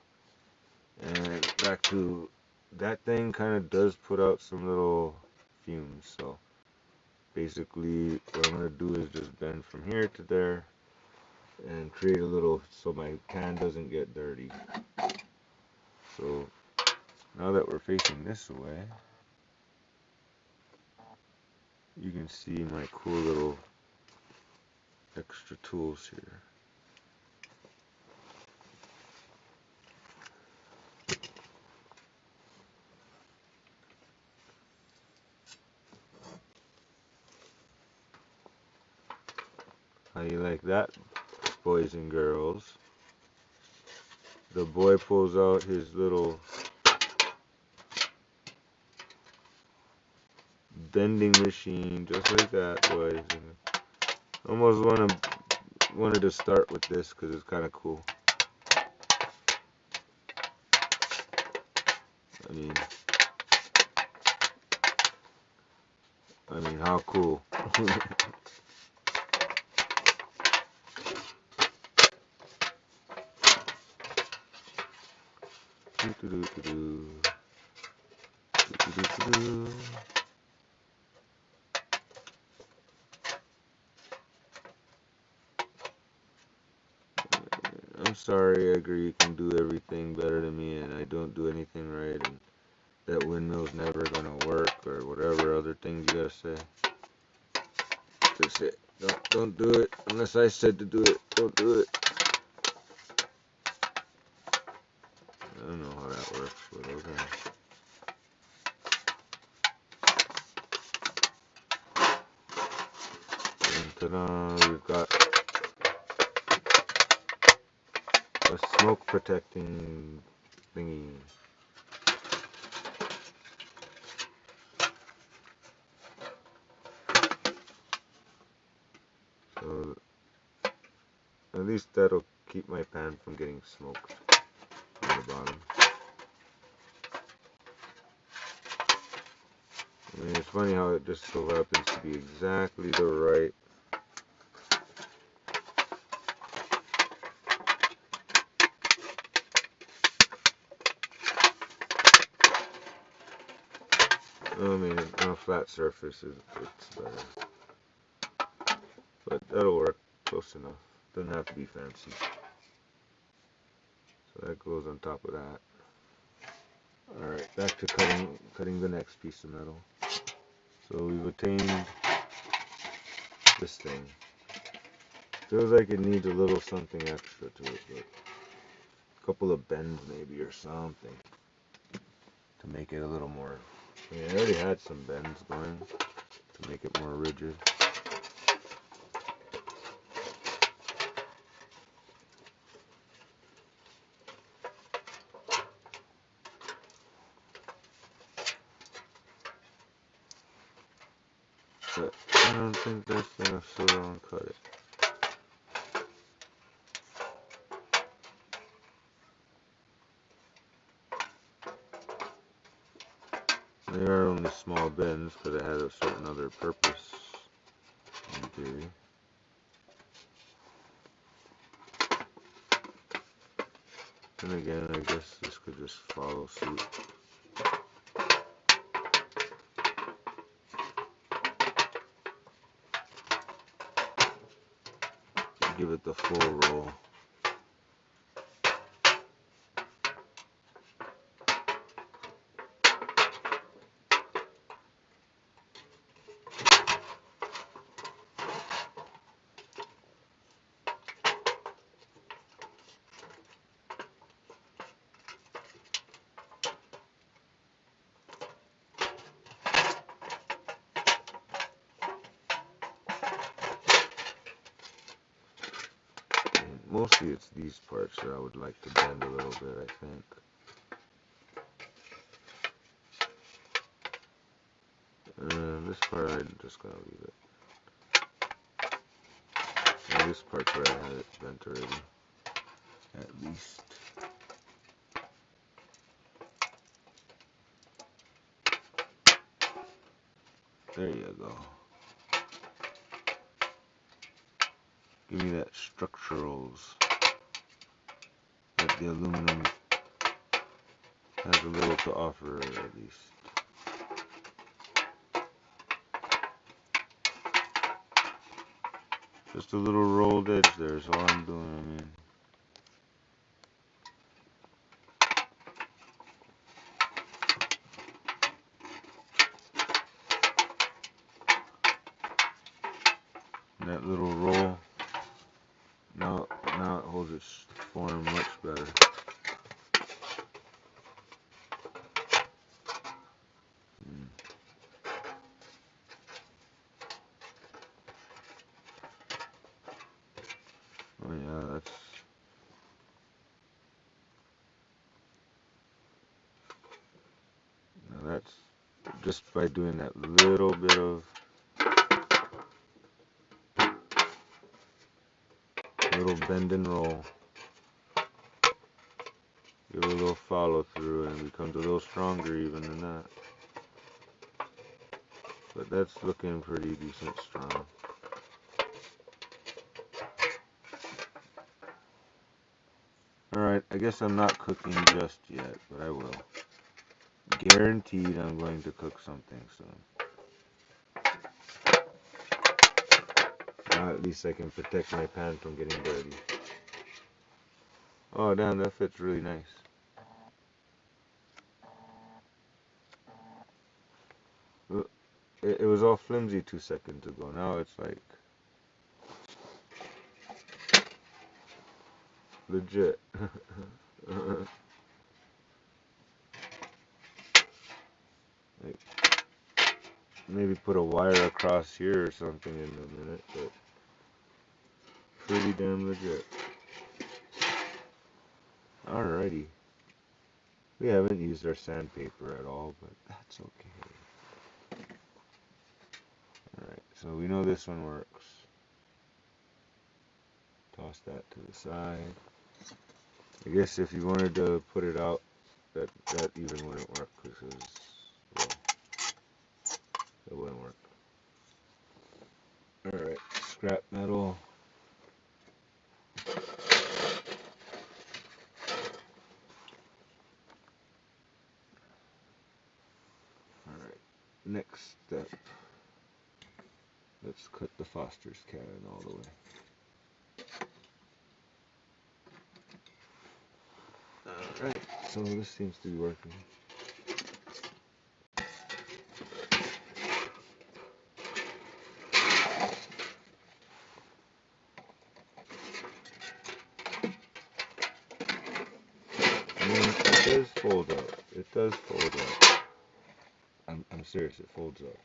And back to that thing kind of does put out some little fumes. So basically what I'm going to do is just bend from here to there and create a little so my can doesn't get dirty. So now that we're facing this way, you can see my cool little extra tools here. How you like that, boys and girls? The boy pulls out his little bending machine just like that, boys. Almost wanted to start with this because it's kind of cool. I mean, how cool. I'm sorry, I agree you can do everything better than me and I don't do anything right and that windmill's never gonna work or whatever other things you gotta say. Just it. Don't do it unless I said to do it. Don't do it. don't know how that works, but okay. And ta-da, we've got a smoke protecting thingy. So at least that'll keep my pan from getting smoked on the bottom. I mean, it's funny how it just so happens to be exactly the right I mean, on a flat surface, it's better. But that'll work close enough. Doesn't have to be fancy. So that goes on top of that. Alright, back to cutting the next piece of metal. So we've attained this thing. Feels like it needs a little something extra to it, but a couple of bends maybe or something to make it a little more. I mean, I already had some bends going to make it more rigid. But I don't think that's enough, so I'll cut it. They are only small bends because it had a certain other purpose in theory. And again, I guess this could just follow suit. Give it the full roll. Mostly it's these parts that I would like to bend a little bit, I think. And this part I'm just gonna leave it. And this part's where I had it bent already. At least. There you go. Give me that structurals. That the aluminum has a little to offer at least. Just a little rolled edge there is all I'm doing, I mean. And that little roll, now it holds its form much better. Oh yeah, that's just by doing that little bit of little bend and roll. Give it a little follow through and it becomes a little stronger even than that. But that's looking pretty decent strong. Alright, I guess I'm not cooking just yet, but I will. Guaranteed I'm going to cook something soon. Now at least I can protect my pan from getting dirty. Oh damn, that fits really nice. It was all flimsy 2 seconds ago. Now it's like legit. Like, maybe put a wire across here or something in a minute, but pretty damn legit. Alrighty. We haven't used our sandpaper at all, but that's okay. Alright, so we know this one works. Toss that to the side. I guess if you wanted to put it out, that even wouldn't work because, well, it wouldn't work. Alright, scrap metal. Alright, next step. Let's cut the Foster's can all the way. Alright, so this seems to be working. It does fold up. It does fold up. I'm serious, it folds up.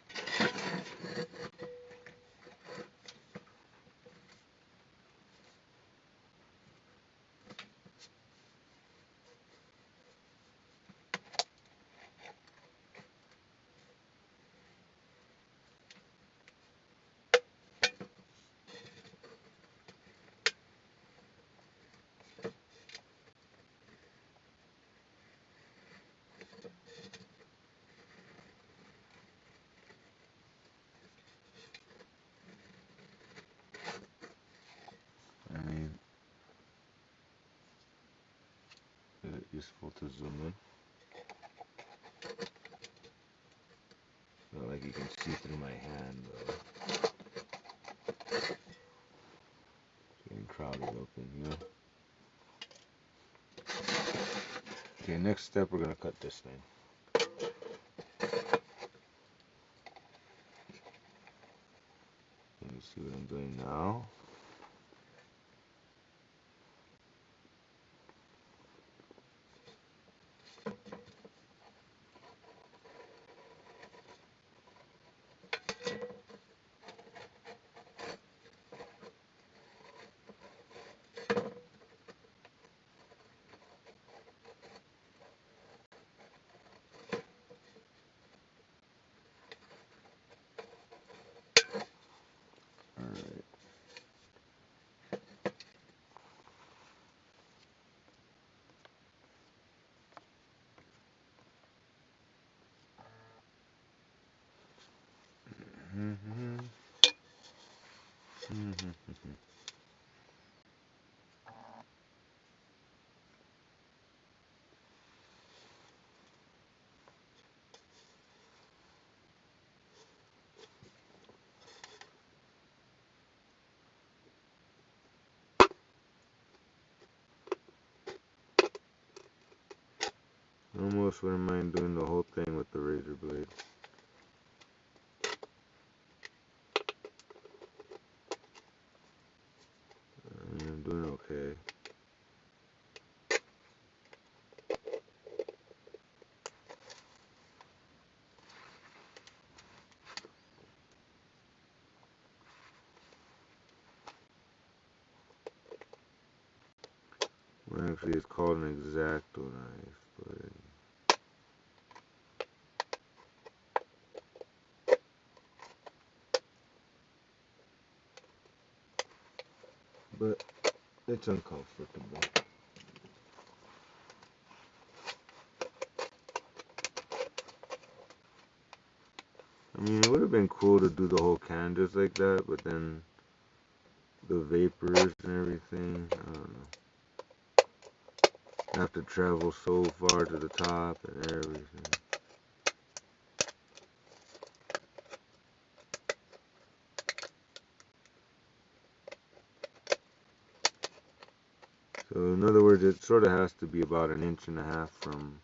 I mean, is it useful to zoom in? Not like you can see through my hand, though. It's getting crowded open, you know? Okay, next step, we're gonna cut this thing. Let me see what I'm doing now. Alright. Almost wouldn't mind doing the whole thing with the razor blade. I'm doing okay. Well, actually, it's called an X-Acto knife, but it's uncomfortable. I mean, it would have been cool to do the whole can just like that, but then the vapors and everything, I don't know. I have to travel so far to the top and everything. So in other words, it sort of has to be about 1.5 inches from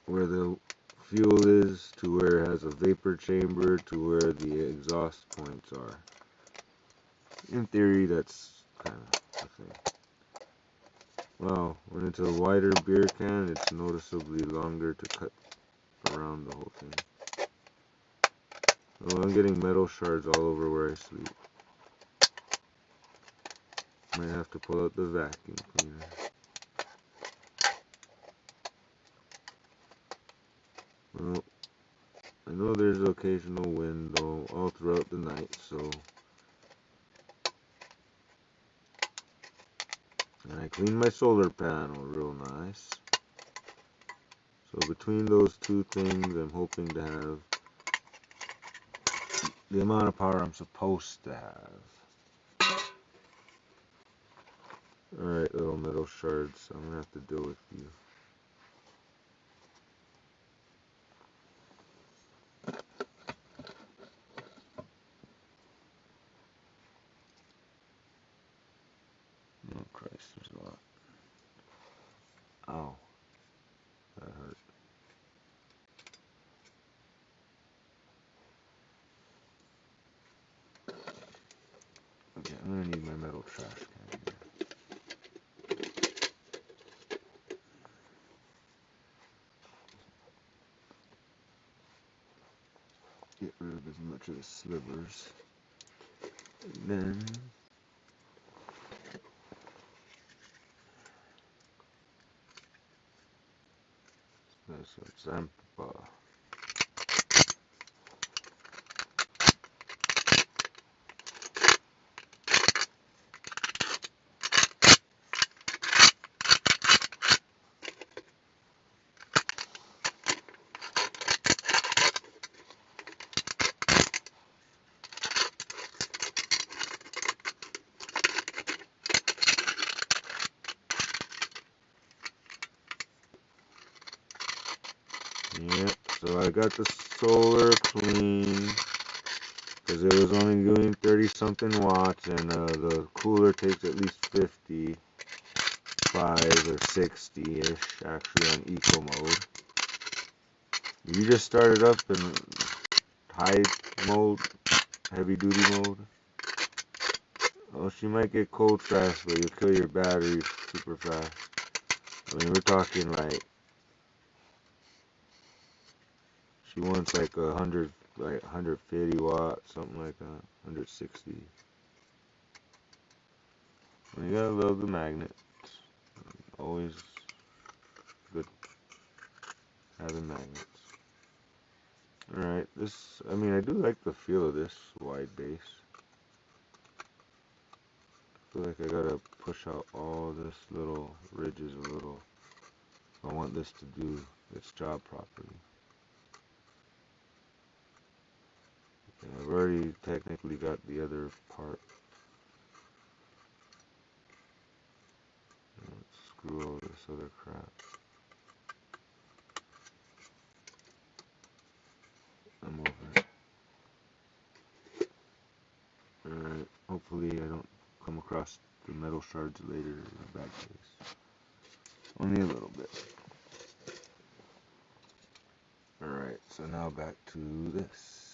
where the fuel is to where it has a vapor chamber to where the exhaust points are. In theory, that's kind of the thing. Well, when it's a wider beer can, it's noticeably longer to cut around the whole thing. Oh, I'm getting metal shards all over where I sleep. Might have to pull out the vacuum cleaner. Well, I know there's occasional wind though all throughout the night, so. And I cleaned my solar panel real nice. So between those two things, I'm hoping to have the amount of power I'm supposed to have. Alright, little metal shards, I'm gonna have to deal with you. Oh Christ, there's a lot. Ow, that hurt. Okay, I'm gonna need my metal trash can here. Get rid of as much of the slivers. And then that's a Zampa. Yep, so I got the solar clean because it was only doing 30 something watts, and the cooler takes at least 55 or 60-ish actually on eco mode. You just started up in high mode, heavy duty mode. Oh, she might get cold fast, but you'll kill your battery super fast. I mean, we're talking like she wants like 100, like 150 watts, something like that, 160. Well, you gotta love the magnets. Always good having magnets. Alright, this, I mean, I do like the feel of this wide base. I feel like I gotta push out all this little ridges a little. I want this to do its job properly. Okay, I've already technically got the other part. Let's screw all this other crap. I'm over it. Alright, hopefully I don't come across the metal shards later in a bad case. Only a little bit. Alright, so now back to this.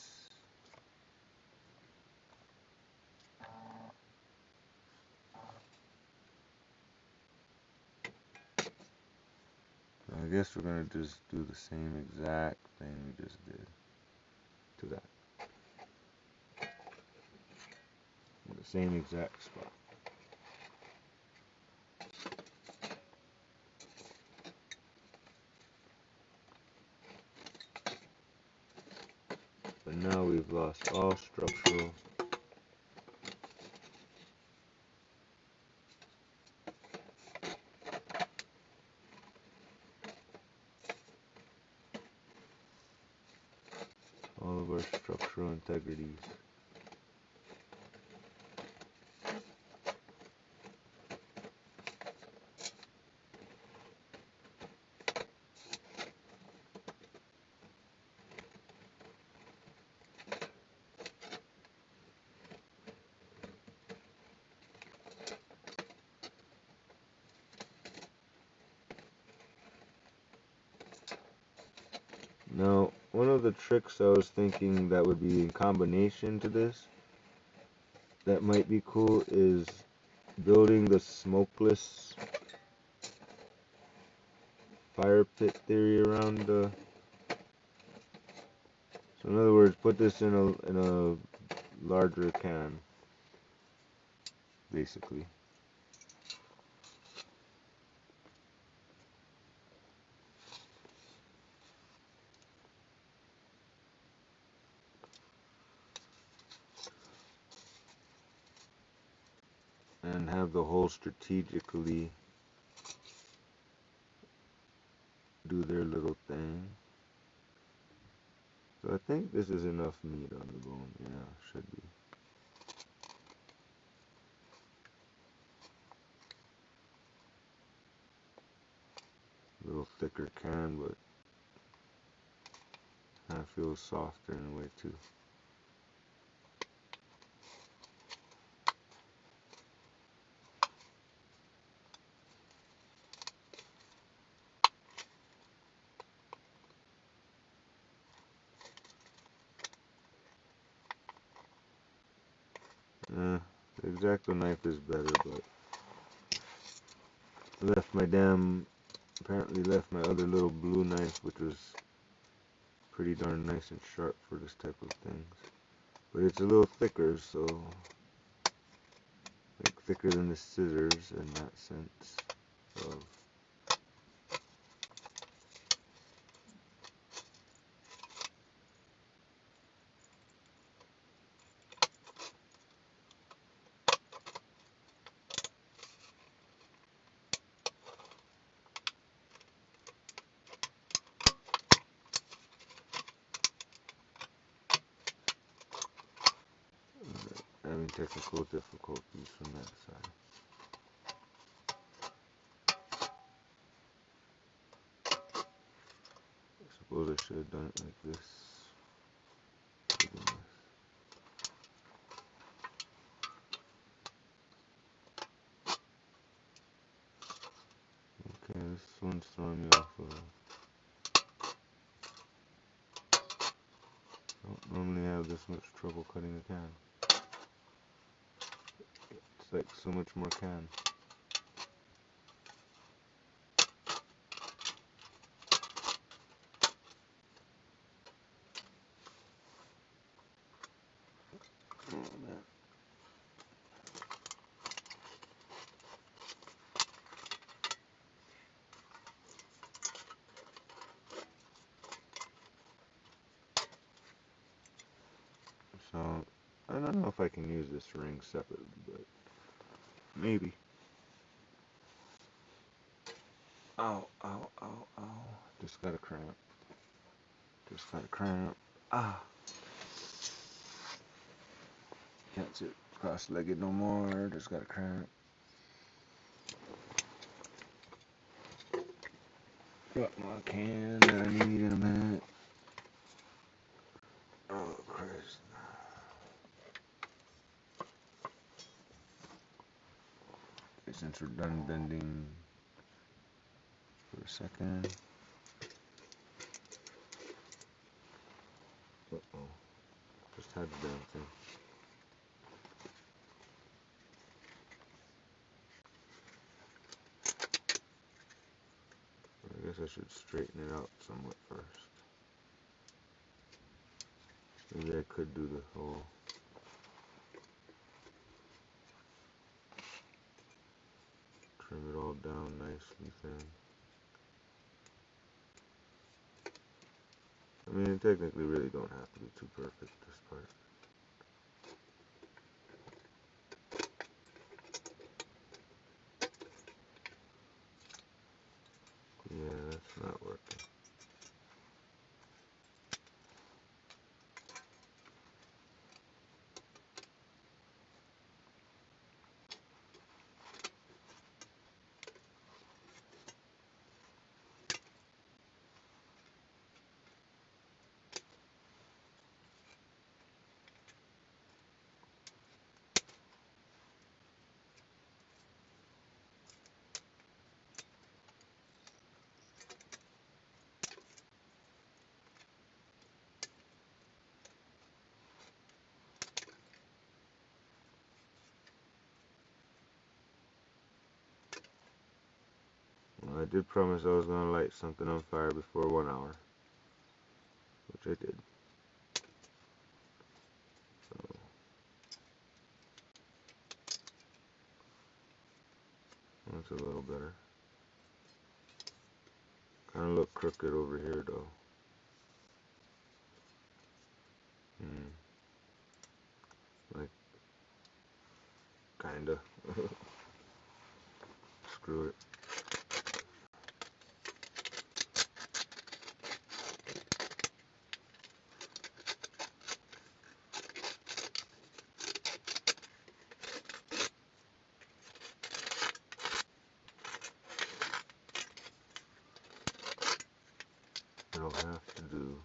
I guess we're gonna just do the same exact thing we just did to that. In the same exact spot. But now we've lost all structural. All of our structural integrities. Now, one of the tricks I was thinking that would be in combination to this, that might be cool, is building the smokeless fire pit theory around the. So in other words, put this in a larger can, basically. And have the hole strategically do their little thing. So I think this is enough meat on the bone. Yeah, should be. A little thicker can, but kind of feels softer in a way too. The X-Acto knife is better, but apparently left my other little blue knife, which was pretty darn nice and sharp for this type of things. But it's a little thicker, so like thicker than the scissors in that sense of. Having technical difficulties from that side. I suppose I should have done it like this. Okay, this one's throwing me off a little. I don't normally have this much trouble cutting a can. It's like so much more can. Oh man. So, I don't know if I can use this ring separately, but maybe. Ow, ow, ow, ow. Just got a cramp. Just got a cramp. Ah. Can't sit cross-legged no more. Just got a cramp. Got my can that I need in a minute. Oh, Christ. Okay, since we're done bending for a second. Uh-oh. Just had the damn thing. I guess I should straighten it out somewhat first. Maybe I could do the whole trim it all down nicely thin. I mean, technically really don't have to be too perfect, this part. Yeah, that's not working. did promise I was gonna light something on fire before 1 hour, which I did. So that's a little better. Kind of look crooked over here though. Like, kinda. Screw it. It'll have to do.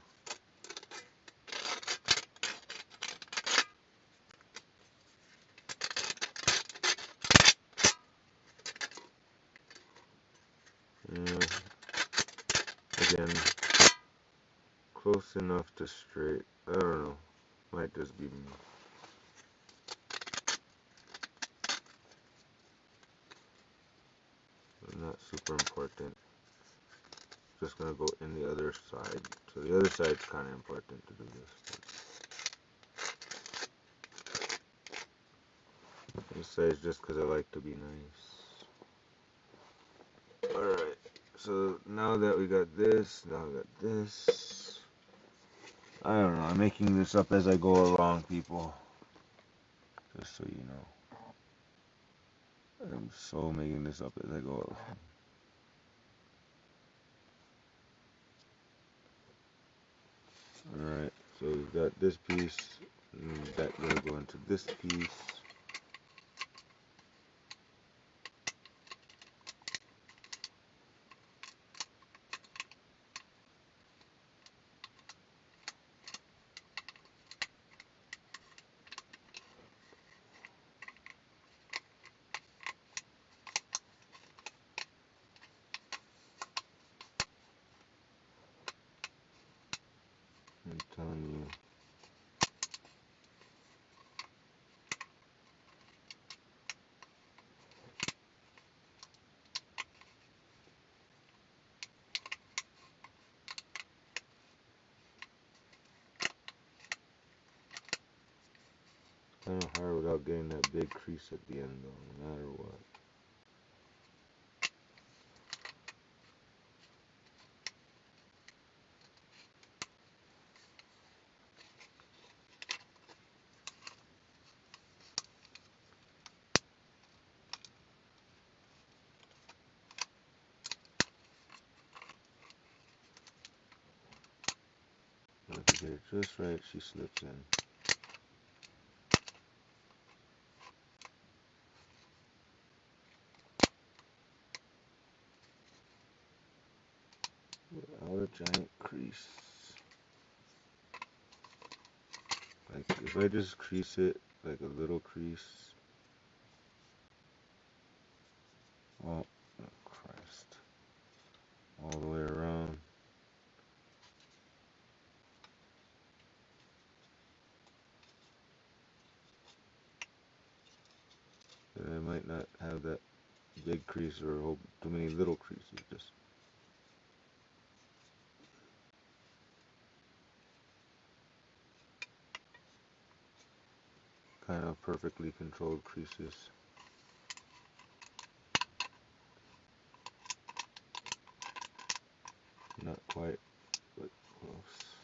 Yeah. Again, close enough to straight. I don't know. Might just be me. Not super important. Just gonna go in the other side. So the other side's kind of important to do this. This side's just because I like to be nice. Alright, so now that we got this, now we got this. I don't know, I'm making this up as I go along, people. Just so you know. I'm so making this up as I go along. Alright, so we've got this piece, and that's gonna go into this piece. I'm telling you. Kind of hard without getting that big crease at the end though, no matter what. If you get it just right, she slips in. Without a giant crease. Like, if I just crease it, like a little crease. Oh, Christ. All the way around. Then I might not have that big crease or too many little creases. Just kind of perfectly controlled creases. Not quite, but close.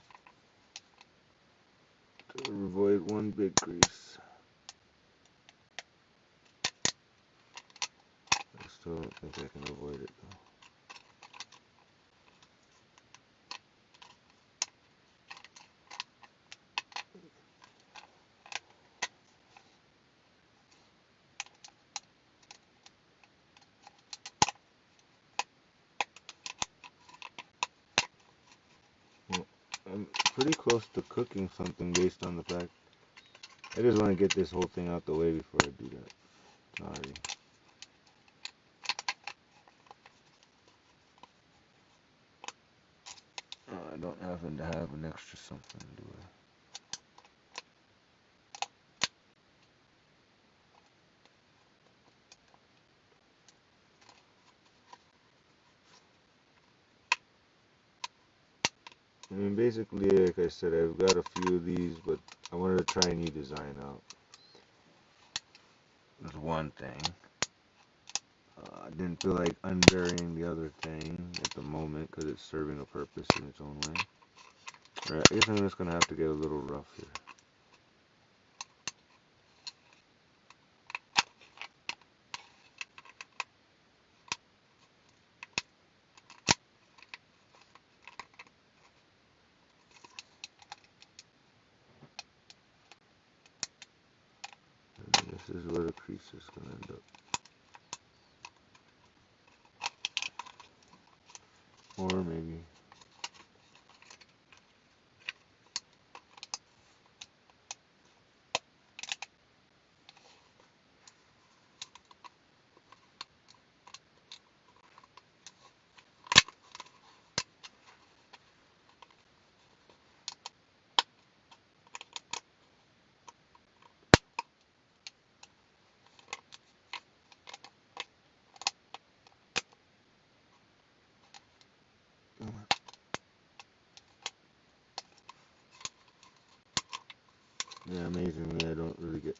To avoid one big crease. I still don't think I can avoid it though. Well, I'm pretty close to cooking something based on the fact I just want to get this whole thing out the way before I do that. Sorry. I don't happen to have an extra something, do I? I mean, basically, like I said, I've got a few of these, but I wanted to try a new design out. That's one thing. I didn't feel like unburying the other thing at the moment because it's serving a purpose in its own way. Right, I guess I'm just going to have to get a little rough here. And this is where the crease is going to end up. Or maybe. Yeah, amazingly, I don't really get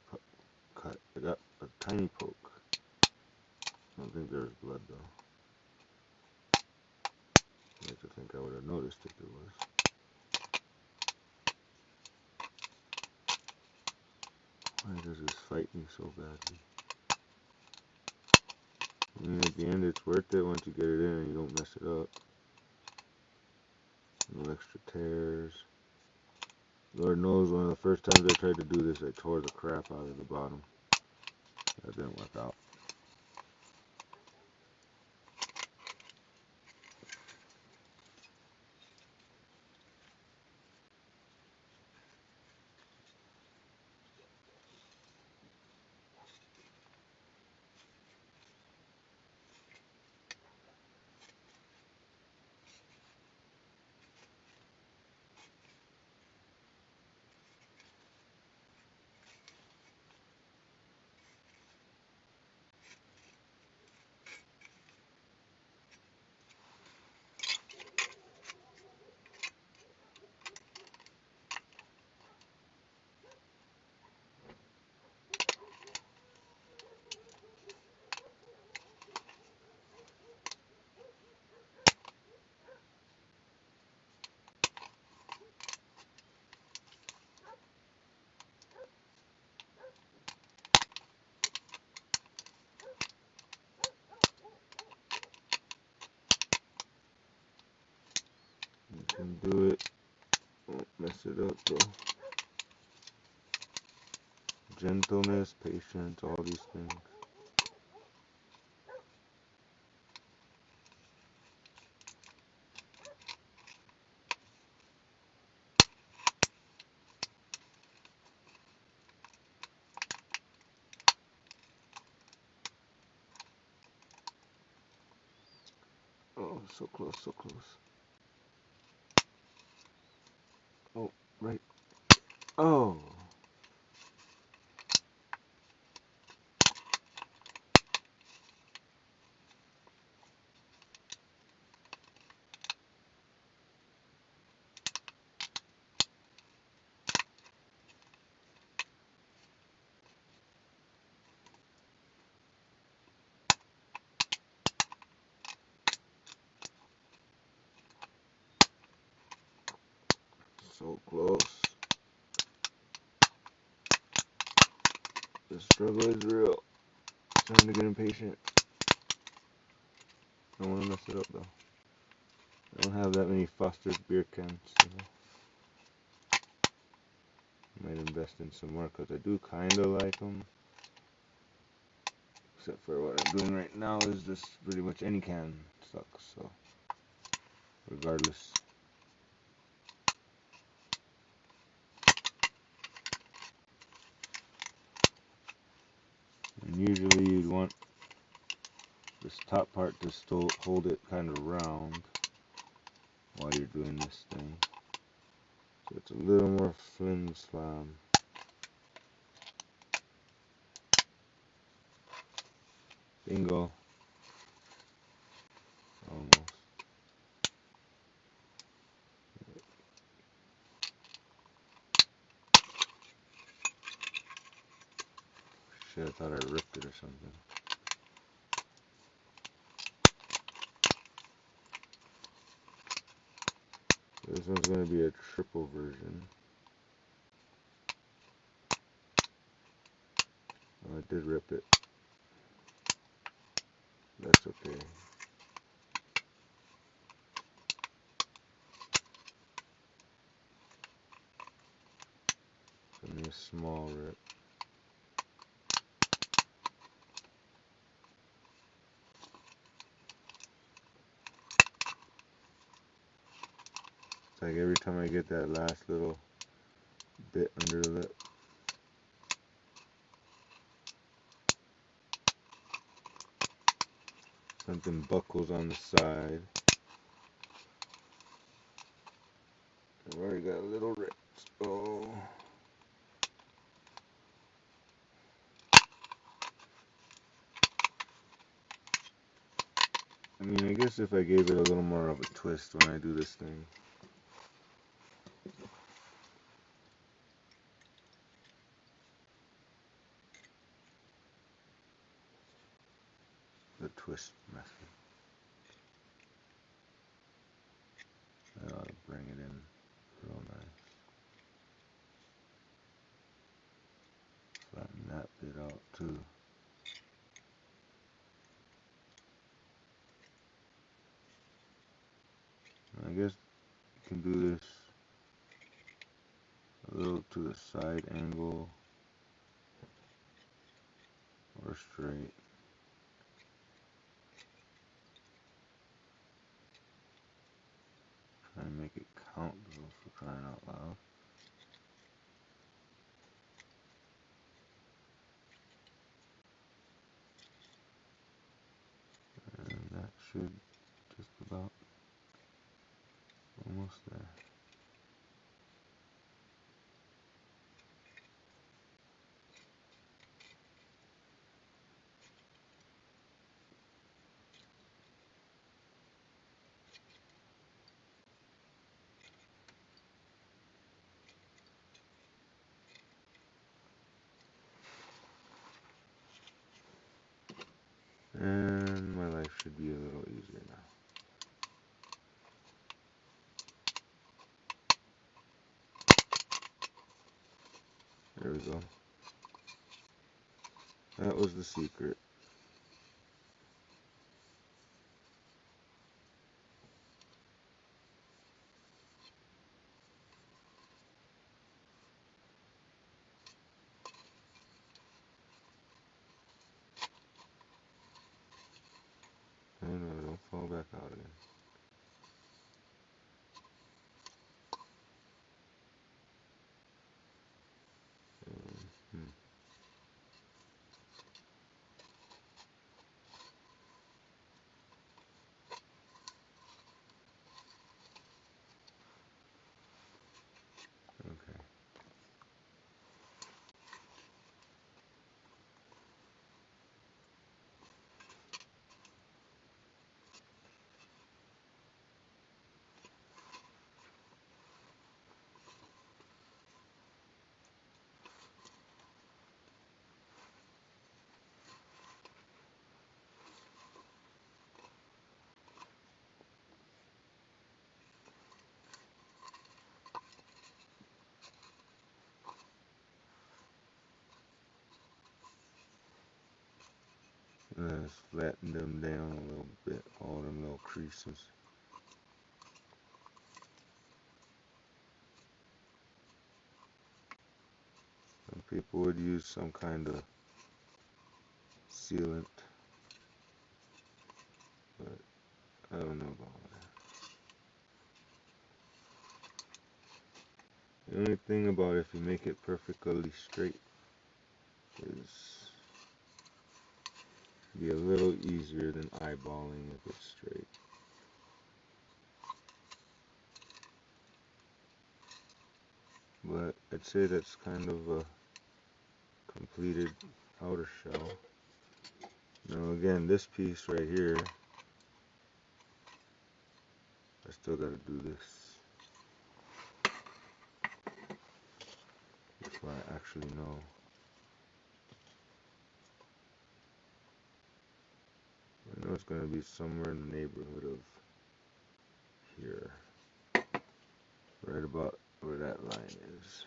cut. I got a tiny poke. I don't think there's blood though. I like to think I would have noticed if there was. Why does this fight me so badly? I mean, at the end, it's worth it once you get it in and you don't mess it up. No extra tears. Lord knows, one of the first times I tried to do this, I tore the crap out of the bottom. That didn't work out. You can do it. Don't mess it up though. Gentleness, patience, all these things. Oh, so close, so close. Oh, right. Oh. So close. The struggle is real. Starting to get impatient. Don't want to mess it up though. I don't have that many Foster's beer cans. So I might invest in some more because I do kind of like them. Except for what I'm doing right now is just pretty much any can sucks. So regardless. And usually you'd want this top part to still hold it kind of round while you're doing this thing. So it's a little more flim flam. Bingo. Almost. Shit, I thought I ripped it or something. This one's going to be a triple version. Oh, I did rip it. That's okay. Give me a small rip. It's like every time I get that last little bit under the lip, something buckles on the side. I've already got a little rip. Oh. I mean, I guess if I gave it a little more of a twist when I do this thing. The twist method. That ought to bring it in real nice. Flatten that bit out too. I guess you can do this a little to the side angle or straight. Try and make it count though, for crying out loud. And that should just about almost there. And my life should be a little easier now. There we go. That was the secret. I know, don't fall back out again. Okay. Let's flatten them down a little bit, all them little creases. Some people would use some kind of sealant, but I don't know about that. The only thing about if you make it perfectly straight is be a little easier than eyeballing if it's straight. But I'd say that's kind of a completed outer shell. Now again, this piece right here, I still gotta do this before I actually know it's going to be somewhere in the neighborhood of here. Right about where that line is.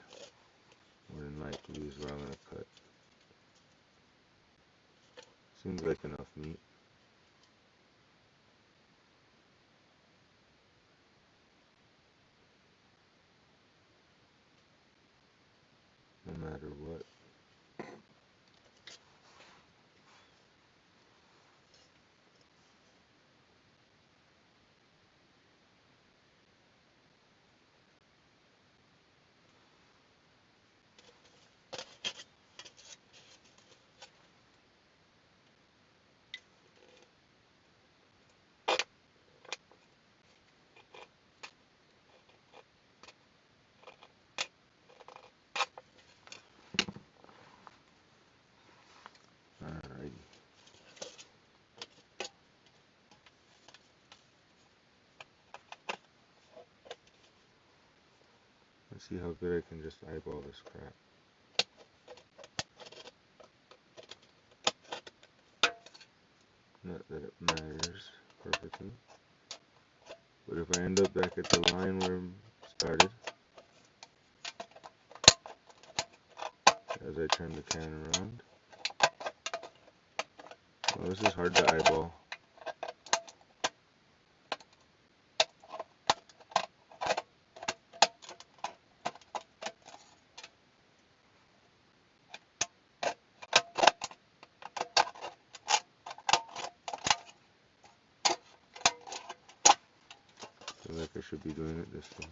More than likely is where I'm going to cut. Seems like enough meat. No matter what. Alrighty. Let's see how good I can just eyeball this crap. Not that it matters perfectly. But if I end up back at the line where I started, as I turn the can around, well, this is hard to eyeball. I feel like I should be doing it this way.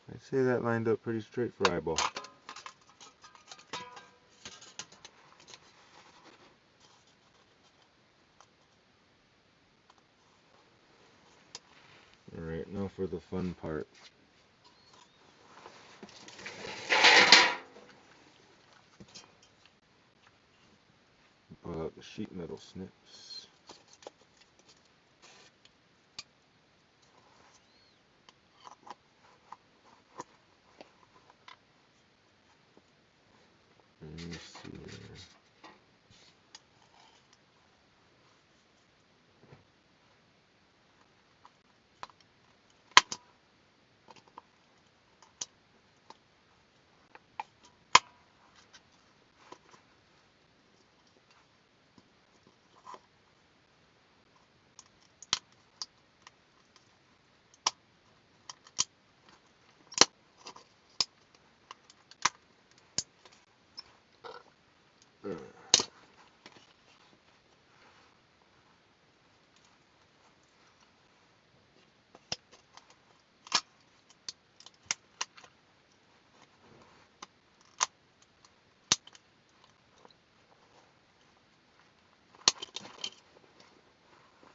I'd say that lined up pretty straight for eyeball. Alright, now for the fun part. Pull out the sheet metal snips. Let me see here.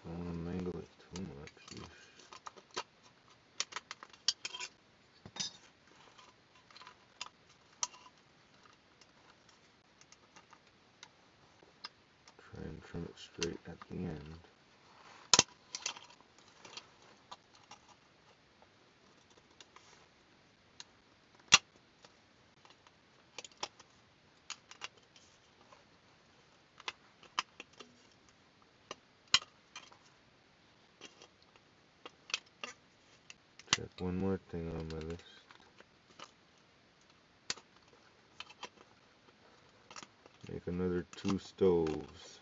Don't want to mangle it too much. Try and trim it straight at the end. Check one more thing on my list. Make another 2 stoves.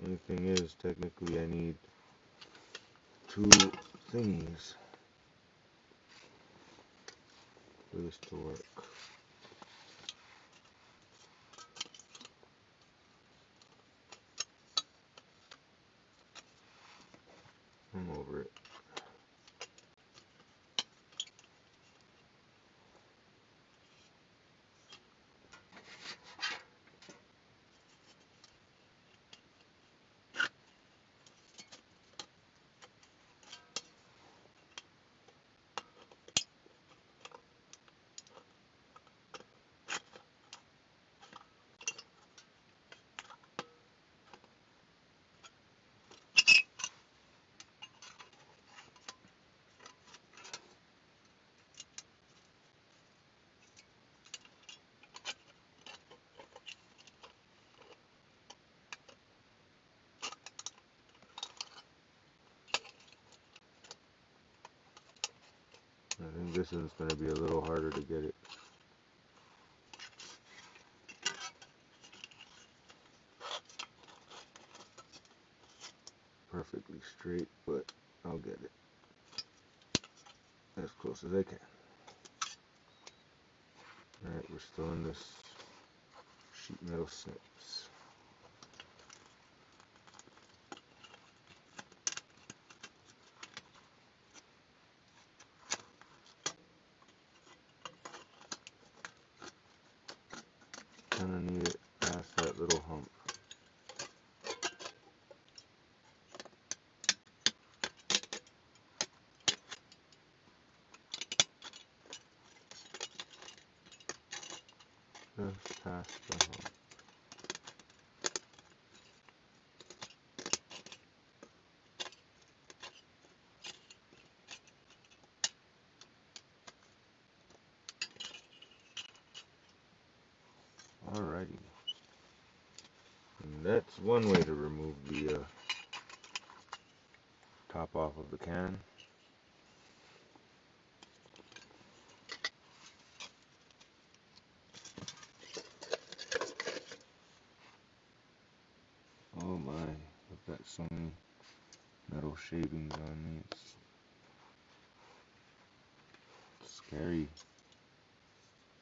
Only thing is, technically I need 2 thingies for this to work. I'm over it. I think this one's going to be a little harder to get it perfectly straight, but I'll get it as close as I can. Alright, we're still in this sheet metal snips. Kind of need it past that little hump. Just past the hump. Alrighty. And that's one way to remove the top off of the can. Oh my, I've got so many metal shavings on me. It's scary.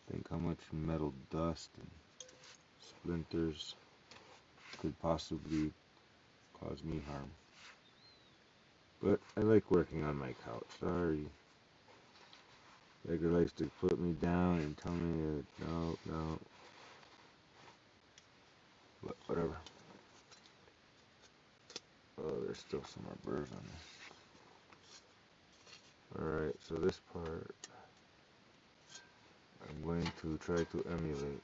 Think how much metal dust and splinters could possibly cause me harm. But I like working on my couch. Sorry. Edgar likes to put me down and tell me that no. But whatever. Oh, there's still some more burrs on this. Alright, so this part I'm going to try to emulate.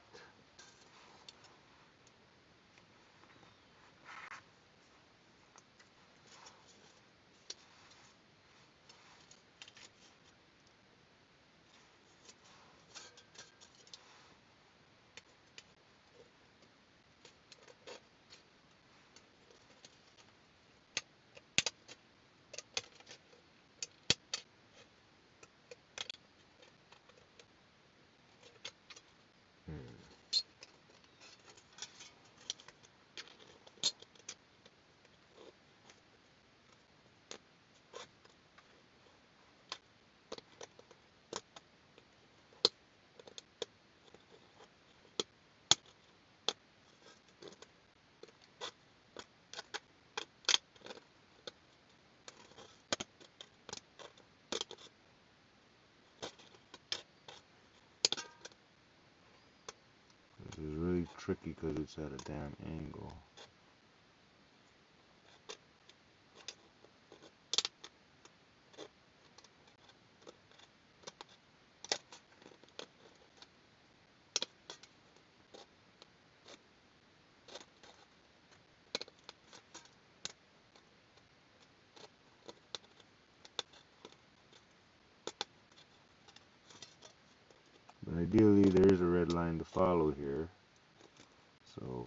This is really tricky because it's at a damn angle. But ideally there is a red line to follow here. So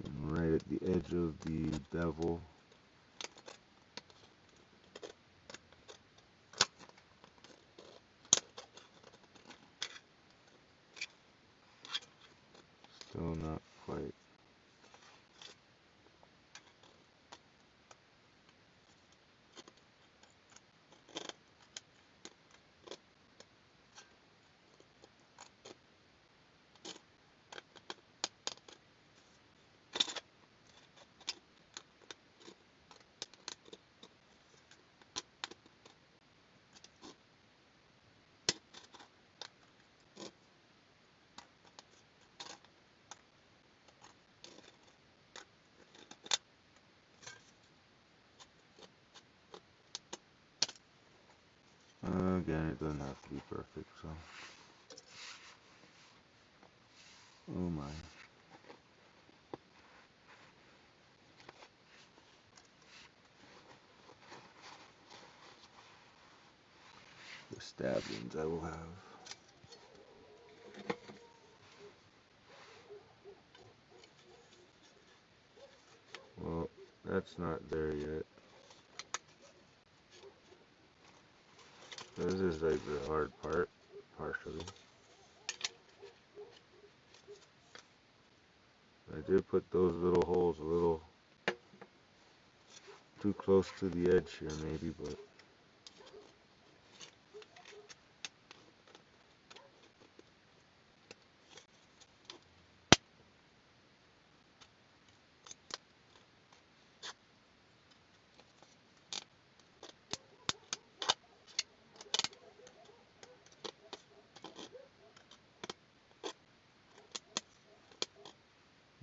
I'm right at the edge of the bevel. Still not quite. Again, it doesn't have to be perfect, so. Oh my. The stabbings I will have. Well, That's not there yet. This is like the hard part, partially. I did put those little holes a little too close to the edge here maybe, but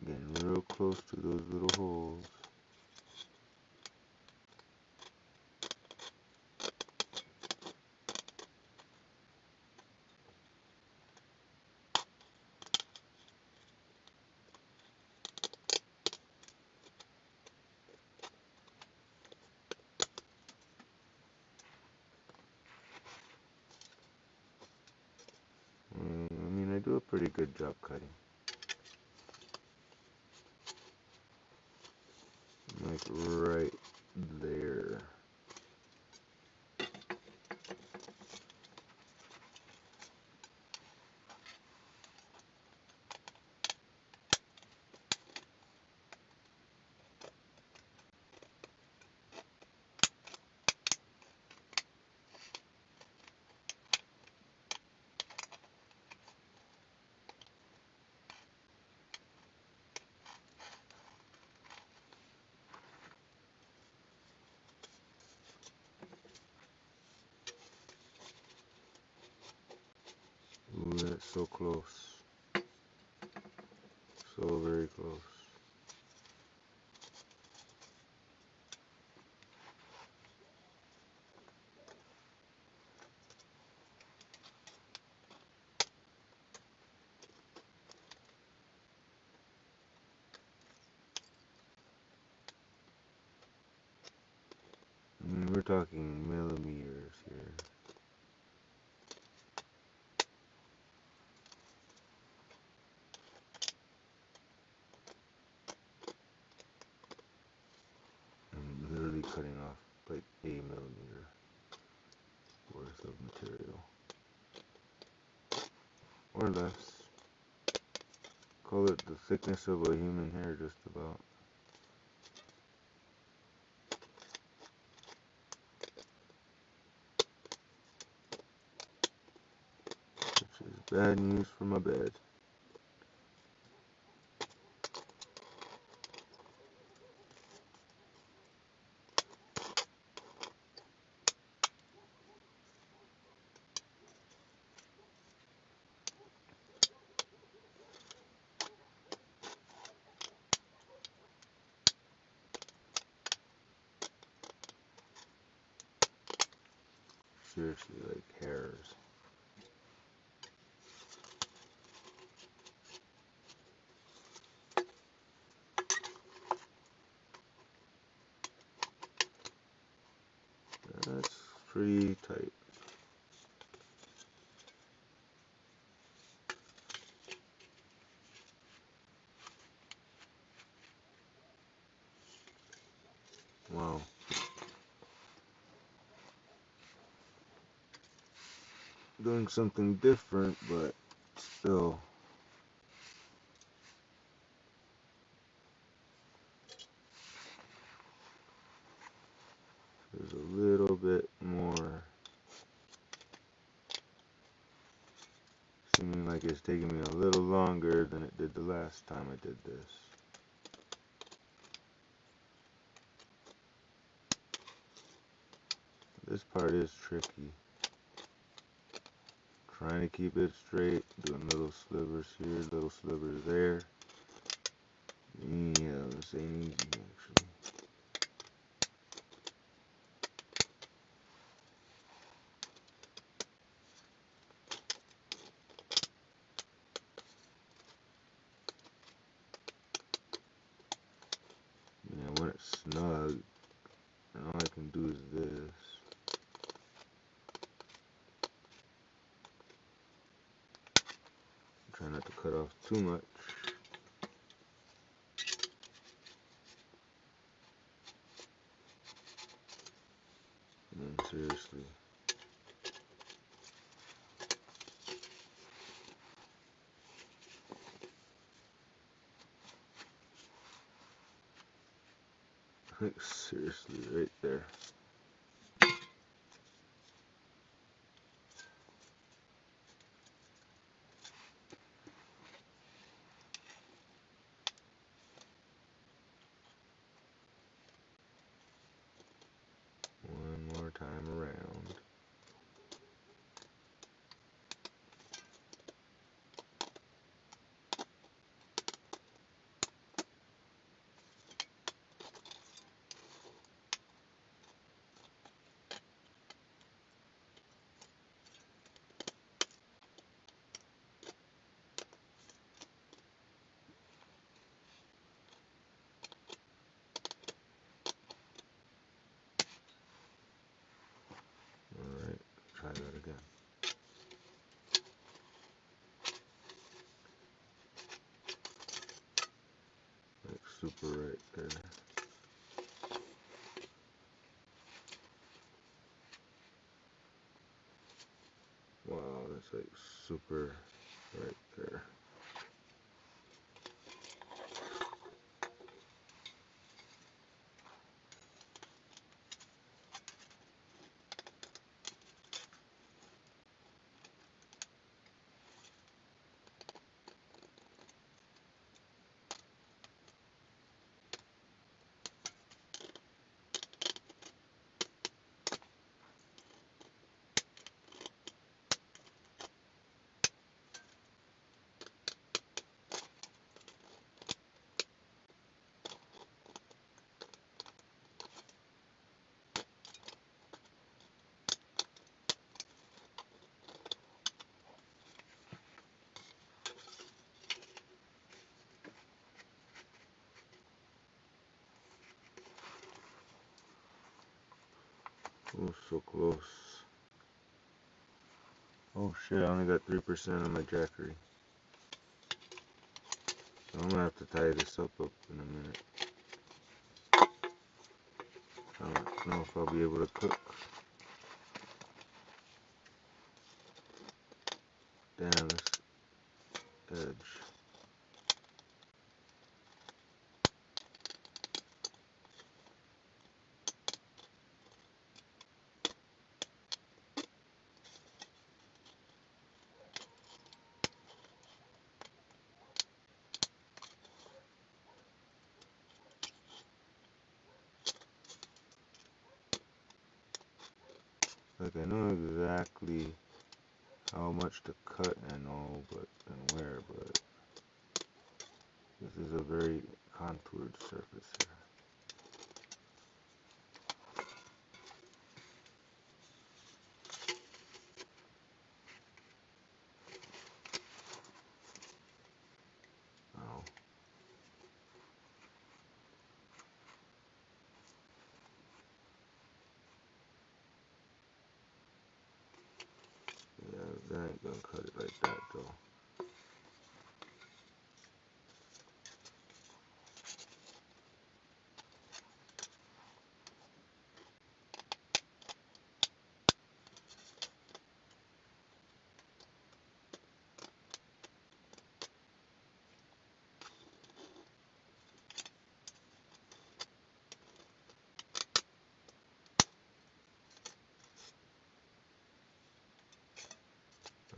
getting real close to those little holes. I mean, I do a pretty good job cutting. Like right there. Ooh, that's so close. So very close. I mean, we're talking millimeters here. I'm literally cutting off like a millimeter worth of material. Or less. Call it the thickness of a human hair, just about. Which is bad news for my bed. Seriously, like hairs. That's pretty tight. Wow. Doing something different, but still. There's a little bit more. Seeming like it's taking me a little longer than it did the last time I did this. This part is tricky. Trying to keep it straight, doing little slivers here, little slivers there. Yeah, this ain't easy actually. Yeah, when it's snug, and all I can do is this. Try not to cut off too much. Like seriously, right there. One more time around. Alright, try that again. Like super right there. Wow, that's like super right there. Oh, so close. Oh shit, I only got 3% of my jackery. So I'm gonna have to tie this up in a minute. I don't know if I'll be able to cook. Damn, this edge. Like I know exactly how much to cut and all, and where, but this is a very contoured surface here. Oh. Yeah, that ain't gonna cut it like that though.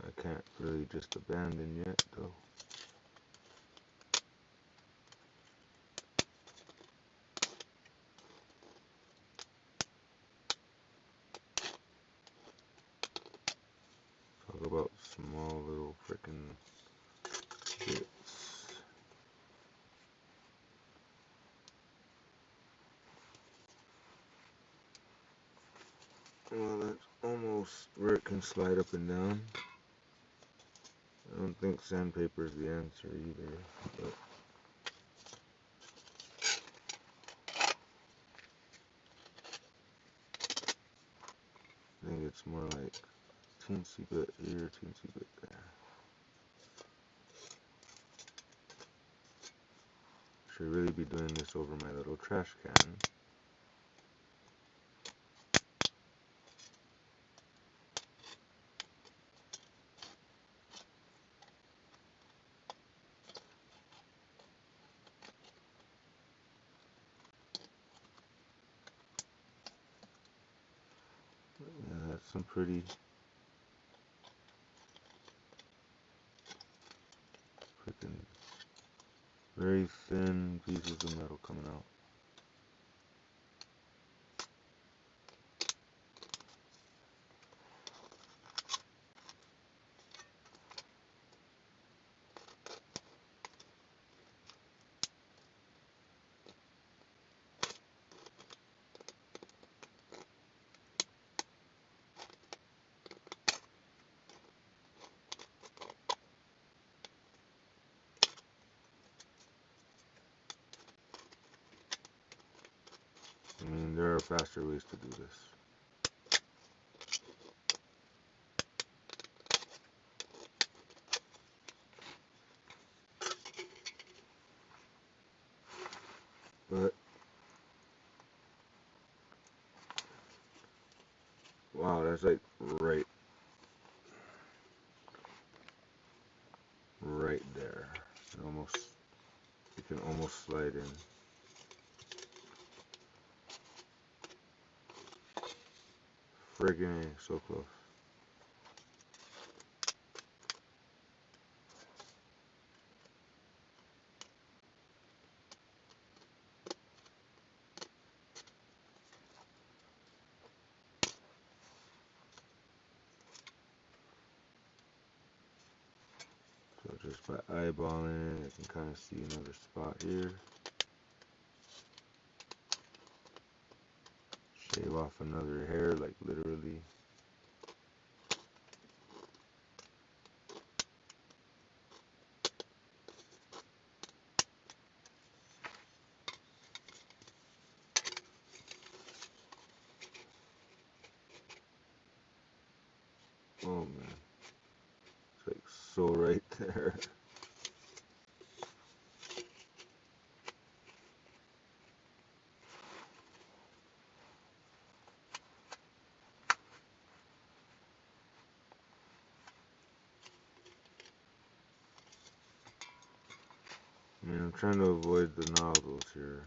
I can't really just abandon yet though. Talk about small little freaking bits. Well, that's almost where it can slide up and down. I don't think sandpaper is the answer either, but I think it's more like teensy bit here, teensy bit there. Should really be doing this over my little trash can. some pretty freaking very thin pieces of metal coming out. I mean, there are faster ways to do this. But wow, that's like right there. You can almost slide in. Friggin' A, so close. So just by eyeballing it, I can kind of see another spot here. Shave off another hair, like literally. Oh man, it's like so right there. I mean, I'm trying to avoid the nozzles here.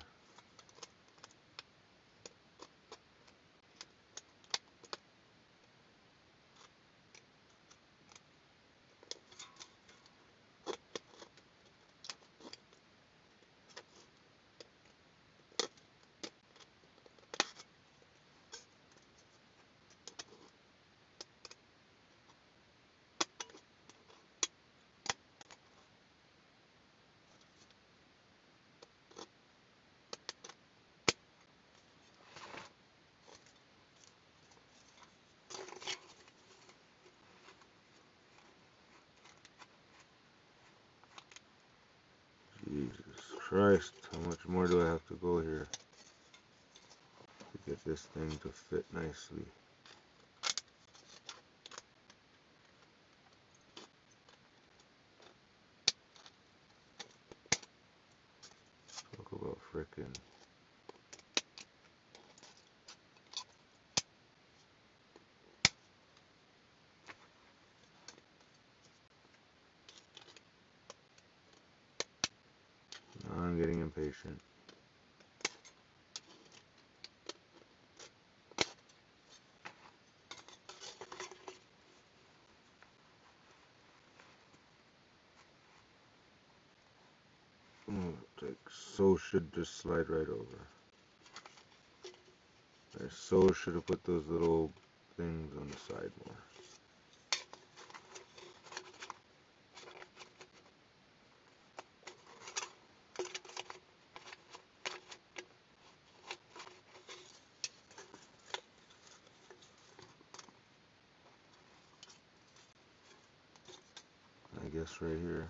Jesus Christ, how much more do I have to go here to get this thing to fit nicely? Talk about frickin'. Now I'm getting impatient. Like so should just slide right over. I so should have put those little things on the side more. I guess right here.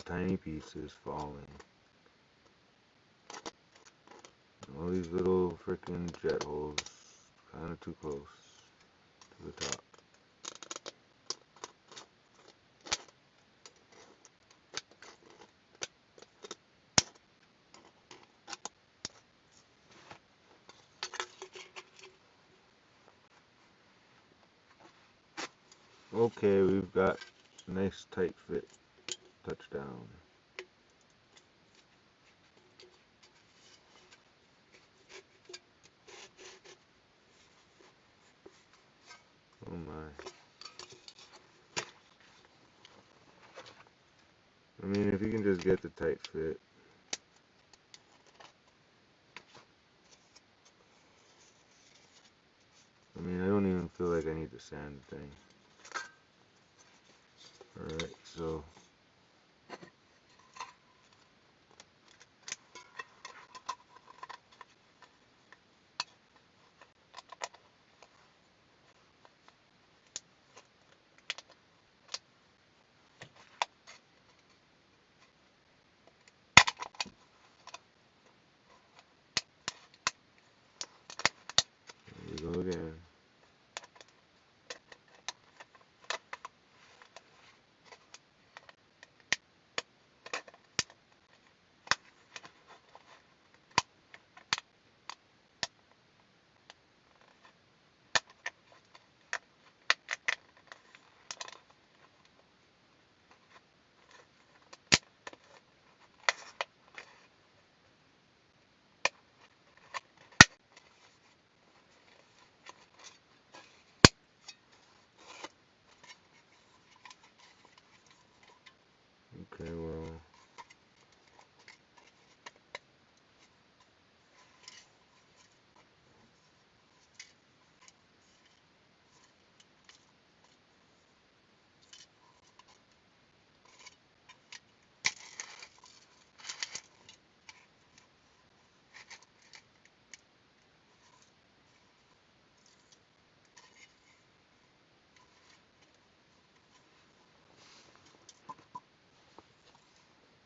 tiny pieces falling. All these little freaking jet holes, kind of too close to the top. Okay, we've got a nice tight fit touchdown. Oh my. I mean, if you can just get the tight fit. I mean, I don't even feel like I need to sand the thing. Alright, so here we go again. Okay, well,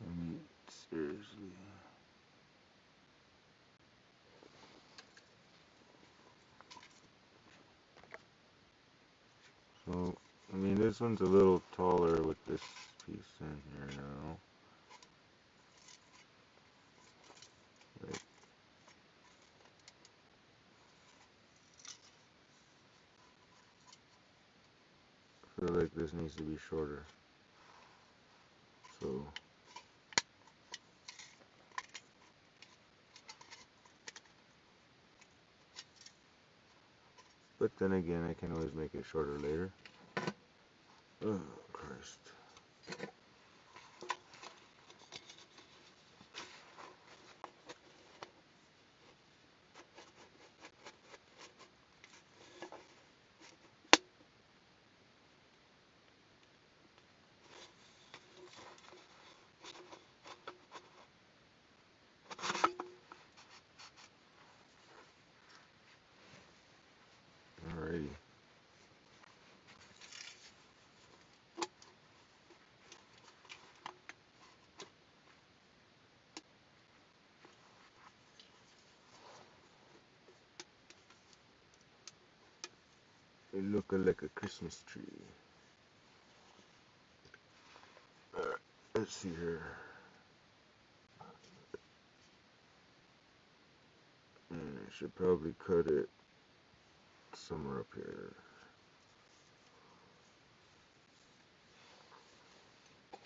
I mean, seriously. So, I mean, this one's a little taller with this piece in here now. Like, I feel like this needs to be shorter. So, but then again, I can always make it shorter later. Oh, Christ. Alrighty. It looking like a Christmas tree. Alright, let's see here. And I should probably cut it somewhere up here.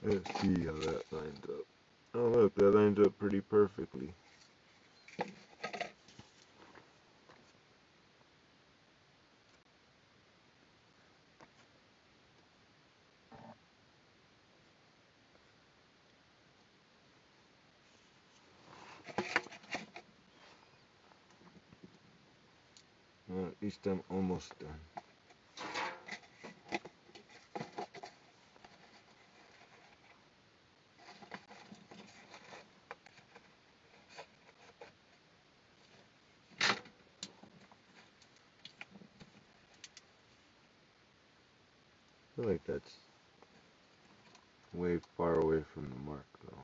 Let's see how that lines up. Oh look, that lines up pretty perfectly. Well, at least I'm almost done. I feel like that's way far away from the mark though.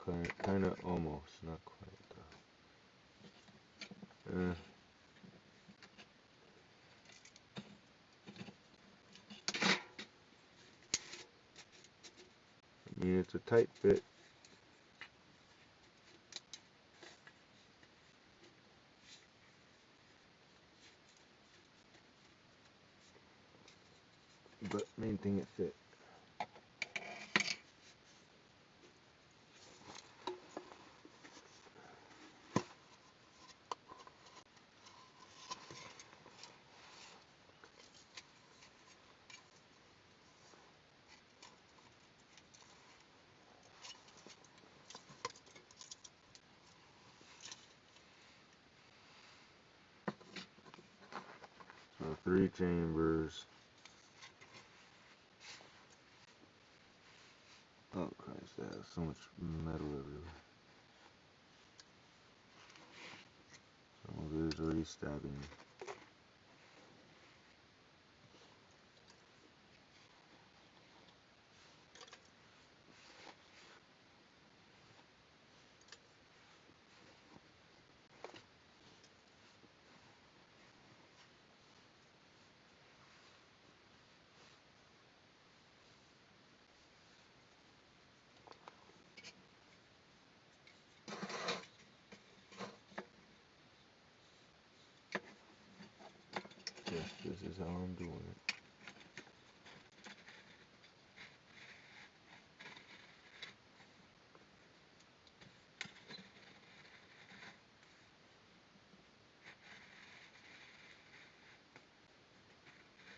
Like kind of almost, not quite though. I mean, it's a tight fit. But main thing, it fit. So 3 chambers. Oh Christ, that has so much metal everywhere. Some of it is already stabbing me. Yes, this is how I'm doing it.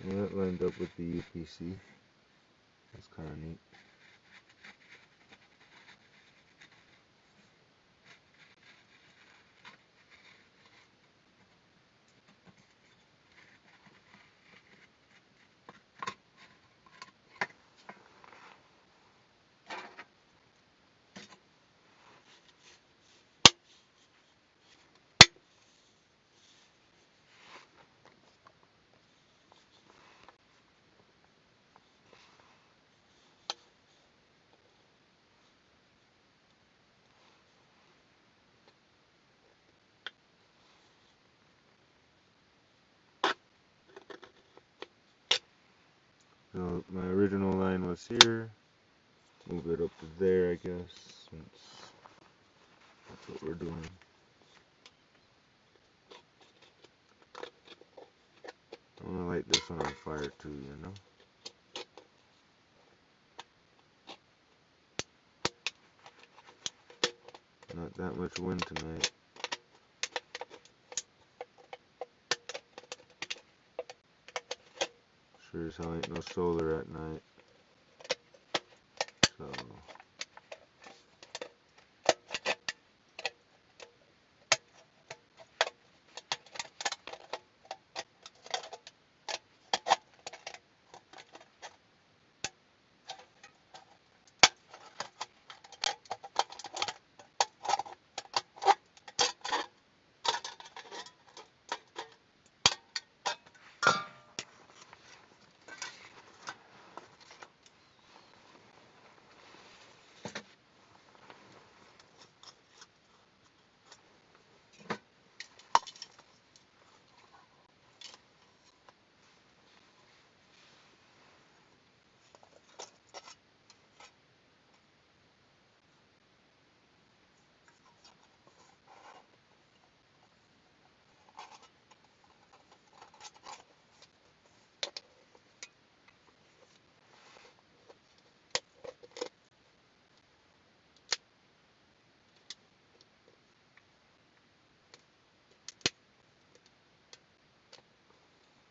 Well, that lined up with the UPC. That's kind of neat. So my original line was here. Move it up to there, I guess, since that's what we're doing. I want to light this one on fire too, you know? Not that much wind tonight. Sure as hell ain't no solar at night. So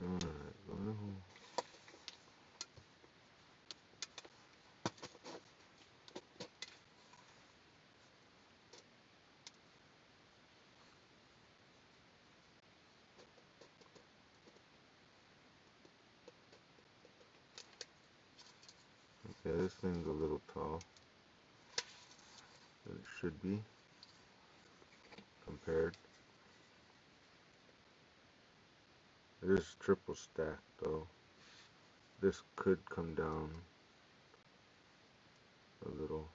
alright, well, Yeah, this thing's a little tall than it should be compared. It is triple stacked though. This could come down a little.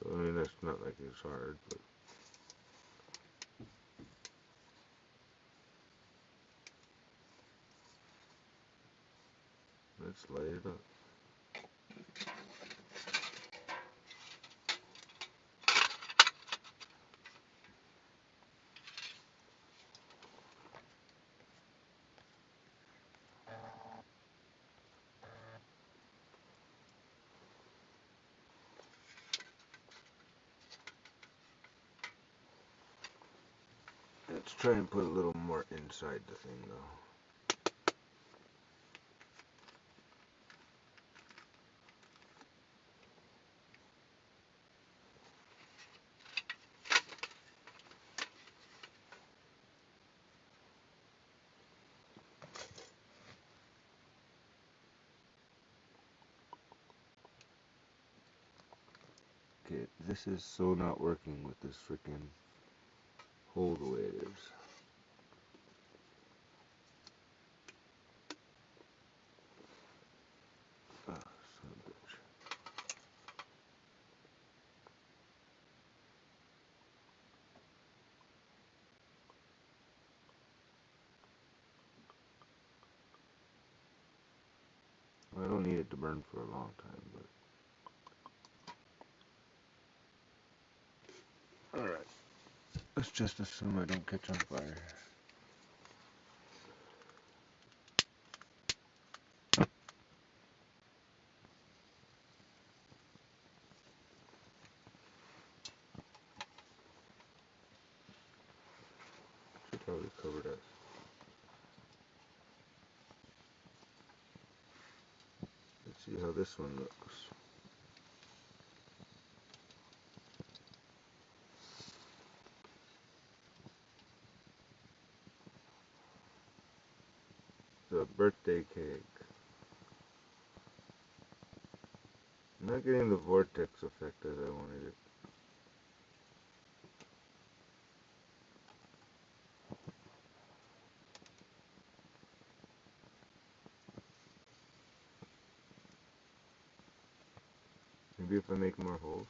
So, I mean, that's not like it's hard, but let's light it up. Let's try and put a little more inside the thing though. Okay, this is so not working with this freaking hole the way it is. Ah, son of a bitch. Well, I don't need it to burn for a long time, but alright. Let's just assume I don't catch on fire. Should probably cover that. Let's see how this one looks. The birthday cake. I'm not getting the vortex effect as I wanted it. Maybe if I make more holes.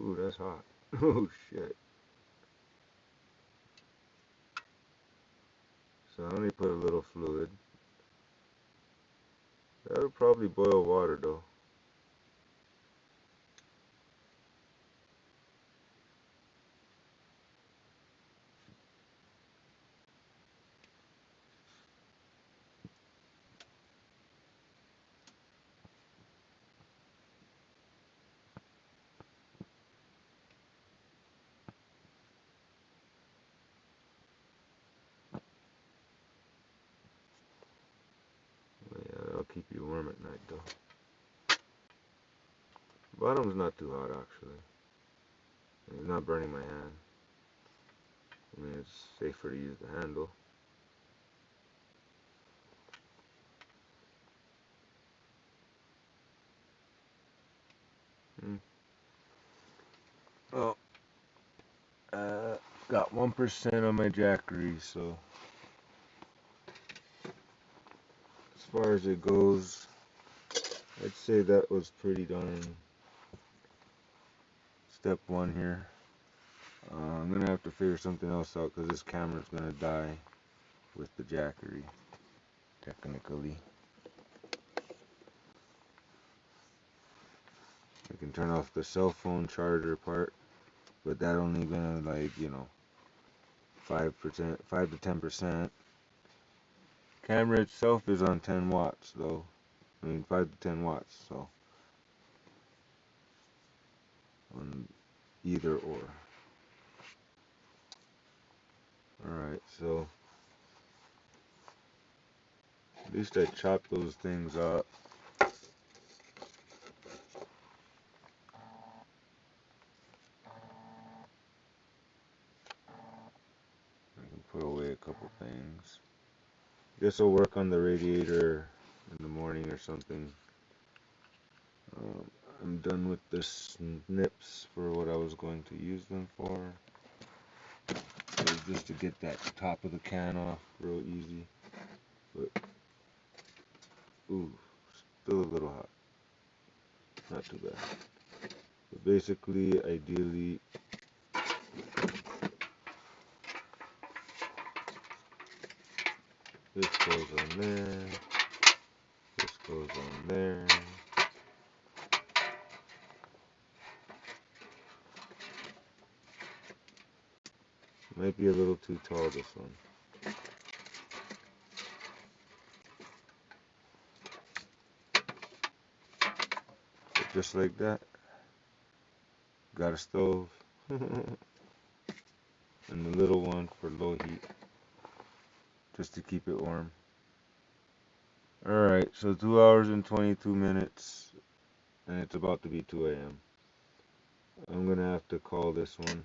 Ooh, that's hot. Oh shit. So I only put a little fluid. That'll probably boil water though. Yeah, that'll keep you warm at night though. Bottom's not too hot actually. It's not burning my hand. I mean, it's safer to use the handle. Well, got 1% on my Jackery, so as far as it goes, I'd say that was pretty darn step one here. I'm gonna have to figure something else out because this camera's gonna die with the Jackery, technically. I can turn off the cell phone charger part, but that only gonna, like, 5%, 5 to 10%. Camera itself is on 10 watts though. I mean 5 to 10 watts, so on either or. Alright, so at least I chopped those things up. I can put away a couple things. Guess I'll work on the radiator in the morning or something. I'm done with the snips for what I was going to use them for. It was just to get that top of the can off real easy. But, ooh, still a little hot. Not too bad. But basically, ideally, this goes on there. This goes on there. Might be a little too tall, this one. But just like that, got a stove. And the little one for low heat, just to keep it warm. Alright, so 2 hours and 22 minutes, and it's about to be 2 a.m. I'm gonna have to call this one.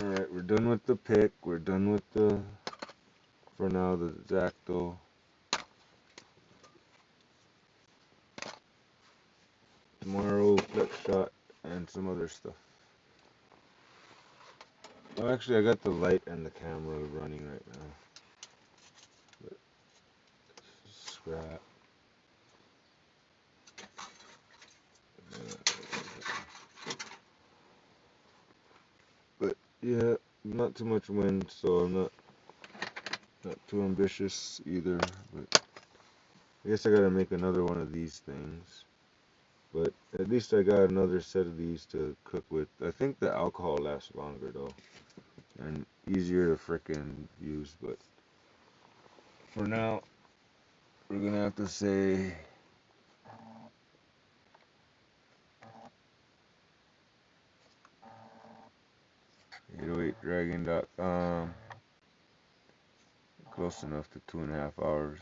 Alright, we're done with the pick, we're done with the, for now, the X-Acto. Tomorrow, flex shot, and some other stuff. Oh, actually, I got the light and the camera running right now. But, scrap. But yeah, not too much wind, so I'm not too ambitious either. But I guess I gotta make another one of these things. But at least I got another set of these to cook with. I think the alcohol lasts longer though, and easier to frickin' use. But for now, we're gonna have to say .808dragon.com. Close enough to 2.5 hours.